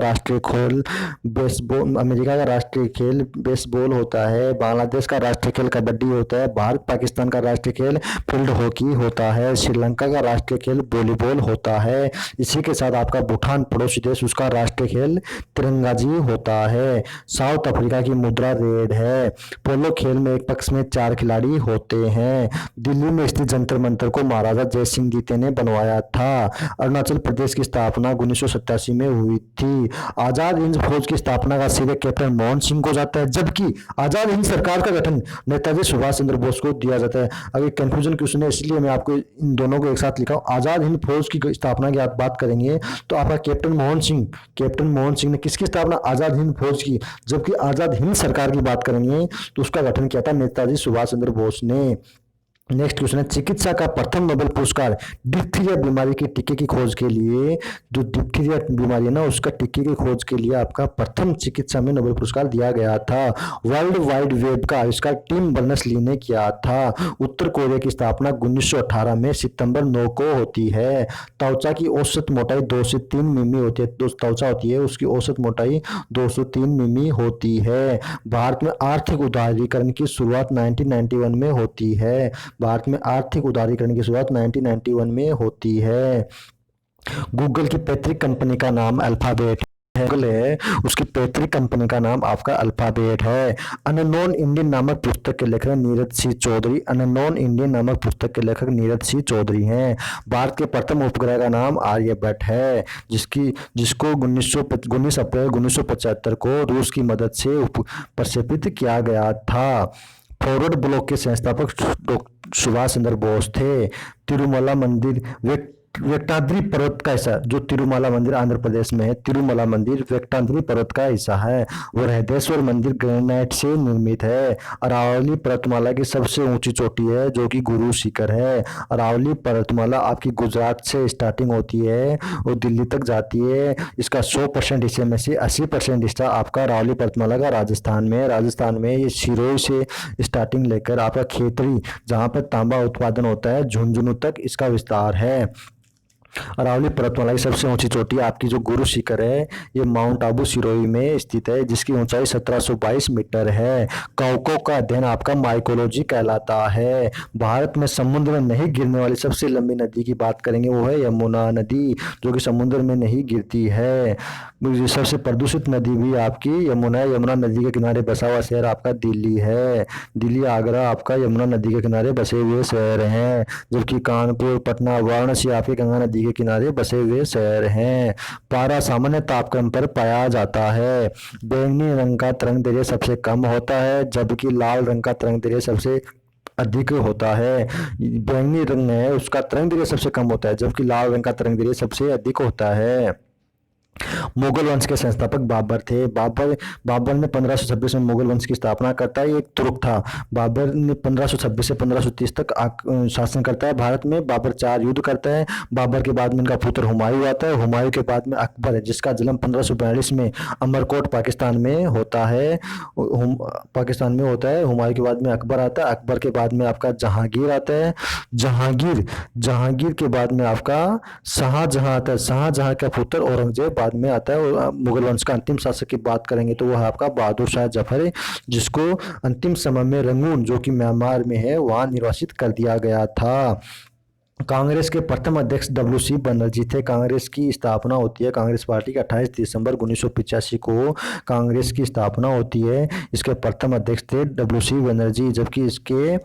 राष्ट्रीय खेल बेसबॉल होता है। बांग्लादेश का राष्ट्रीय खेल कबड्डी होता है। भारत पाकिस्तान का राष्ट्रीय खेल फील्ड हॉकी होता है। श्रीलंका का राष्ट्रीय खेल वॉलीबॉल होता है। इसी के साथ आपका भूटान पड़ोसी देश, उसका राष्ट्रीय खेल तिरंगाजी होता है। साउथ अफ्रीका की मुद्रा रेड है। पोलो खेल में एक पक्ष में 4 खिलाड़ी होते हैं। दिल्ली में स्थित जंतर मंतर को महाराजा जय सिंह द्वितीय ने बनवाया था। अरुणाचल प्रदेश की स्थापना 1987 में हुई थी। आजाद हिंद फौज की स्थापना का श्रेय कैप्टन मोहन सिंह को जाता है, जबकि आजाद हिंद सरकार का गठन नेताजी सुभाष चंद्र बोस को दिया जाता है। अगर कंफ्यूजन क्वेश्चन है, इसलिए मैं आपको इन दोनों को एक साथ लिखा हूं। आजाद हिंद फौज की स्थापना की आप बात करेंगे तो आपका कैप्टन मोहन सिंह ने किसकी स्थापना? आजाद हिंद फौज की। जबकि आजाद हिंद सरकार की बात करेंगे तो उसका गठन किया था नेताजी सुभाष चंद्र बोस ने। नेक्स्ट क्वेश्चन है, चिकित्सा का प्रथम नोबेल पुरस्कार डिप्थीरिया बीमारी के टीके की खोज के लिए, जो डिप्थीरिया बीमारी है ना, उसका टीके की खोज के लिए आपका प्रथम चिकित्सा में नोबेल पुरस्कार दिया गया था। वर्ल्ड वाइड वेब का आविष्कार टिम बर्नर्स-ली ने किया था। उत्तर कोरिया की स्थापना 1918 में सितंबर 9 को होती है। त्वचा की औसत मोटाई 2 से 3 मिमी होती है। त्वचा होती है, उसकी औसत मोटाई 2 से 3 मिमी होती है। भारत में आर्थिक उदारीकरण की शुरुआत 1991 में होती है। भारत में आर्थिक उदारीकरण की शुरुआत 1991 में होती है। गूगल की पैतृक कंपनी का नाम अल्फाबेट है। गूगल है, उसकी पैतृक कंपनी का नाम आपका अल्फाबेट है। अननोन इंडियन नामक पुस्तक के लेखक नीरज सिंह चौधरी। अननोन इंडियन नामक पुस्तक के लेखक नीरज सिंह चौधरी हैं। भारत के प्रथम उपग्रह का नाम आर्यभट्ट है, जिसको 19 अप्रैल 1975 को रूस की मदद से प्रक्षेपित किया गया था। फॉरवर्ड ब्लॉक के संस्थापक सुभाष चंद्र बोस थे। तिरुमला मंदिर वेट्टाद्री पर्वत का हिस्सा, जो तिरुमला मंदिर आंध्र प्रदेश में है, तिरुमला मंदिर वेट्टाद्री पर्वत का हिस्सा है। बृहदेश्वर मंदिर ग्रेनाइट से निर्मित है। अरावली पर्वतमाला की सबसे ऊंची चोटी है, जो कि गुरु शिखर है। अरावली पर्वतमाला आपकी गुजरात से स्टार्टिंग होती है और दिल्ली तक जाती है। इसका 100% हिस्से में से 80% हिस्सा आपका अरावली पर्वतमाला का राजस्थान में है। राजस्थान में ये सिरोही से स्टार्टिंग लेकर आपका खेतरी, जहाँ पर तांबा उत्पादन होता है, झुंझुनू तक इसका विस्तार है। अरावली पर्वतमाला की सबसे ऊंची चोटी आपकी जो गुरु शिखर है, ये माउंट आबू सिरोही में स्थित है, जिसकी ऊंचाई 1722 मीटर है। कवकों का अध्ययन आपका माइकोलॉजी कहलाता है। भारत में समुद्र में नहीं गिरने वाली सबसे लंबी नदी की बात करेंगे, वो है यमुना नदी, जो कि समुद्र में नहीं गिरती है। सबसे प्रदूषित नदी भी आपकी यमुना है। यमुना नदी के किनारे बसा हुआ शहर आपका दिल्ली है। दिल्ली, आगरा आपका यमुना नदी के किनारे बसे हुए शहर हैं, जबकि कानपुर, पटना, वाराणसी आपके गंगा नदी के किनारे बसे हुए शहर हैं। पारा सामान्य तापक्रम पर पाया जाता है। बैंगनी रंग का तरंग दैर्घ्य सबसे कम होता है, जबकि लाल रंग का तरंग दैर्घ्य सबसे अधिक होता है। बैंगनी रंग है, उसका तरंग दैर्घ्य सबसे कम होता है, जबकि लाल रंग का तरंग दैर्घ्य सबसे अधिक होता है। मुगल वंश के संस्थापक बाबर थे। बाबर ने 1526 में मुगल वंश की स्थापना करता है। एक तुर्क था। बाबर ने 1526 से 1530 तक शासन करता है भारत में। बाबर 4 युद्ध करता है। बाबर के बाद में इनका पुत्र हुमायूं आता है। हुमायूं के बाद में अकबर है, जिसका जन्म 1542 में अमरकोट पाकिस्तान में होता है। हुमायूं के बाद में अकबर आता है। अकबर के बाद में आपका जहांगीर आता है। जहांगीर के बाद में आपका शाहजहां आता है। शाहजहां का पुत्र औरंगजेब बाद में आता है। और मुगल वंश का अंतिम शासक की बात करेंगे तो वह है आपका बहादुर शाह जफर, जिसको अंतिम समय में रंगून, जो कि म्यांमार में है, वहां निर्वासित कर दिया गया था। कांग्रेस के प्रथम अध्यक्ष डब्ल्यू.सी. बनर्जी थे। कांग्रेस की स्थापना होती है, कांग्रेस पार्टी का 28 दिसंबर 1985 को कांग्रेस की स्थापना होती है। इसके प्रथम अध्यक्ष थे डब्ल्यू.सी. बनर्जी, जबकि इसके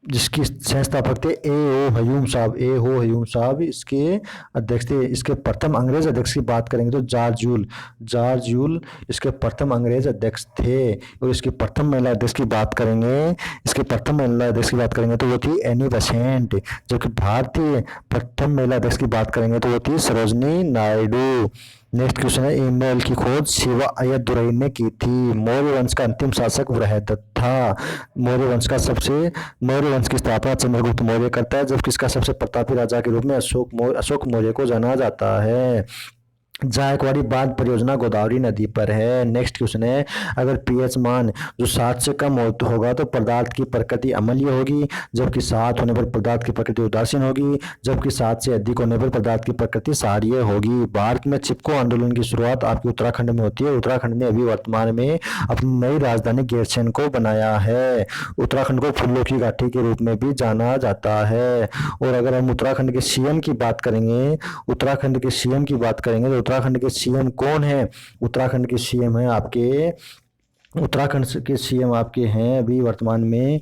जिसकी संस्थापक थे ए ओ हयूम साहब, ए हो हयूम साहब इसके अध्यक्ष थे। इसके प्रथम अंग्रेज अध्यक्ष की बात करेंगे तो जॉर्ज यूल इसके प्रथम अंग्रेज अध्यक्ष थे। और इसकी प्रथम महिला अध्यक्ष की बात करेंगे, इसके प्रथम महिला अध्यक्ष की बात करेंगे तो वो थी एनी बेसेंट। जबकि भारतीय प्रथम महिला अध्यक्ष की बात करेंगे तो वो थी सरोजनी नायडू। नेक्स्ट क्वेश्चन है, ईमेल की खोज शिवा अय्यदुरई ने की थी। मौर्य वंश का अंतिम शासक बृहदत्त था। मौर्य वंश की स्थापना चंद्रगुप्त मौर्य करता है, जबकि इसका सबसे प्रतापी राजा के रूप में अशोक मौर्य को जाना जाता है। जायकवाड़ी बांध परियोजना गोदावरी नदी पर है। नेक्स्ट क्वेश्चन है, अगर पीएच मान जो 7 से कम होगा तो पदार्थ की प्रकृति अम्लीय होगी, जबकि 7 होने पर पदार्थ की प्रकृति उदासीन होगी, जबकि 7 से अधिक होने पर पदार्थ की प्रकृति क्षारीय होगी। भारत में चिपको आंदोलन की शुरुआत आपकी उत्तराखंड में होती है। उत्तराखंड ने अभी वर्तमान में अपनी नई राजधानी गैरसैंण को बनाया है। उत्तराखंड को फूलों की घाटी के रूप में भी जाना जाता है। और अगर हम उत्तराखंड के सीएम की बात करेंगे, तो उत्तराखंड के सीएम कौन है? उत्तराखंड के सीएम हैं अभी वर्तमान में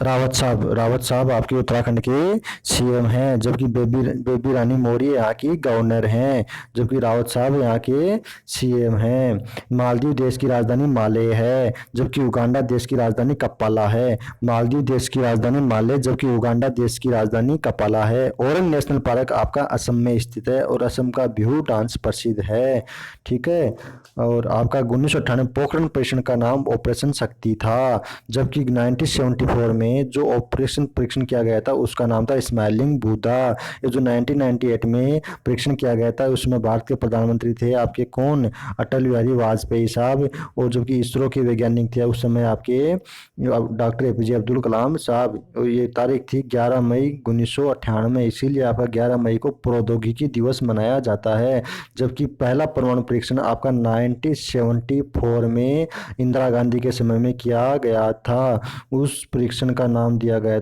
रावत साहब आपके उत्तराखंड के सीएम हैं। जबकि बेबी रानी मौर्य यहाँ की गवर्नर हैं, जबकि रावत साहब यहाँ के सीएम हैं। मालदीव देश की राजधानी माले है, जबकि उगांडा देश की राजधानी कप्पाला है। मालदीव देश की राजधानी माले, जबकि उगांडा देश की राजधानी कप्पाला है। ओरंग नेशनल पार्क आपका असम में स्थित है और असम का बिहू डांस प्रसिद्ध है। ठीक है। और आपका 1998 पोखरण परीक्षण का नाम ऑपरेशन शक्ति था, जबकि 1974 में जो ऑपरेशन परीक्षण किया गया था उसका नाम था स्माइलिंग बुद्धा। ये जो 1998 में परीक्षण किया गया था उसमें भारत के प्रधानमंत्री थे आपके कौन? अटल बिहारी वाजपेयी साहब। और जो कि इसरो के वैज्ञानिक थे उस समय आपके डॉक्टर एपीजे अब्दुल कलाम साहब। ये तारीख थी 11 मई 1998, इसीलिए आपका 11 मई को प्रौद्योगिकी दिवस मनाया जाता है। जबकि पहला परमाणु परीक्षण आपका 1974 में इंदिरा गांधी के समय में किया गया था। उस परीक्षण का नाम दिया गया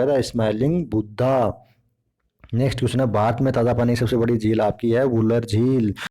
था स्माइलिंग बुद्धा। नेक्स्ट क्वेश्चन है, भारत में ताजा पानी की सबसे बड़ी झील आपकी है वुलर झील।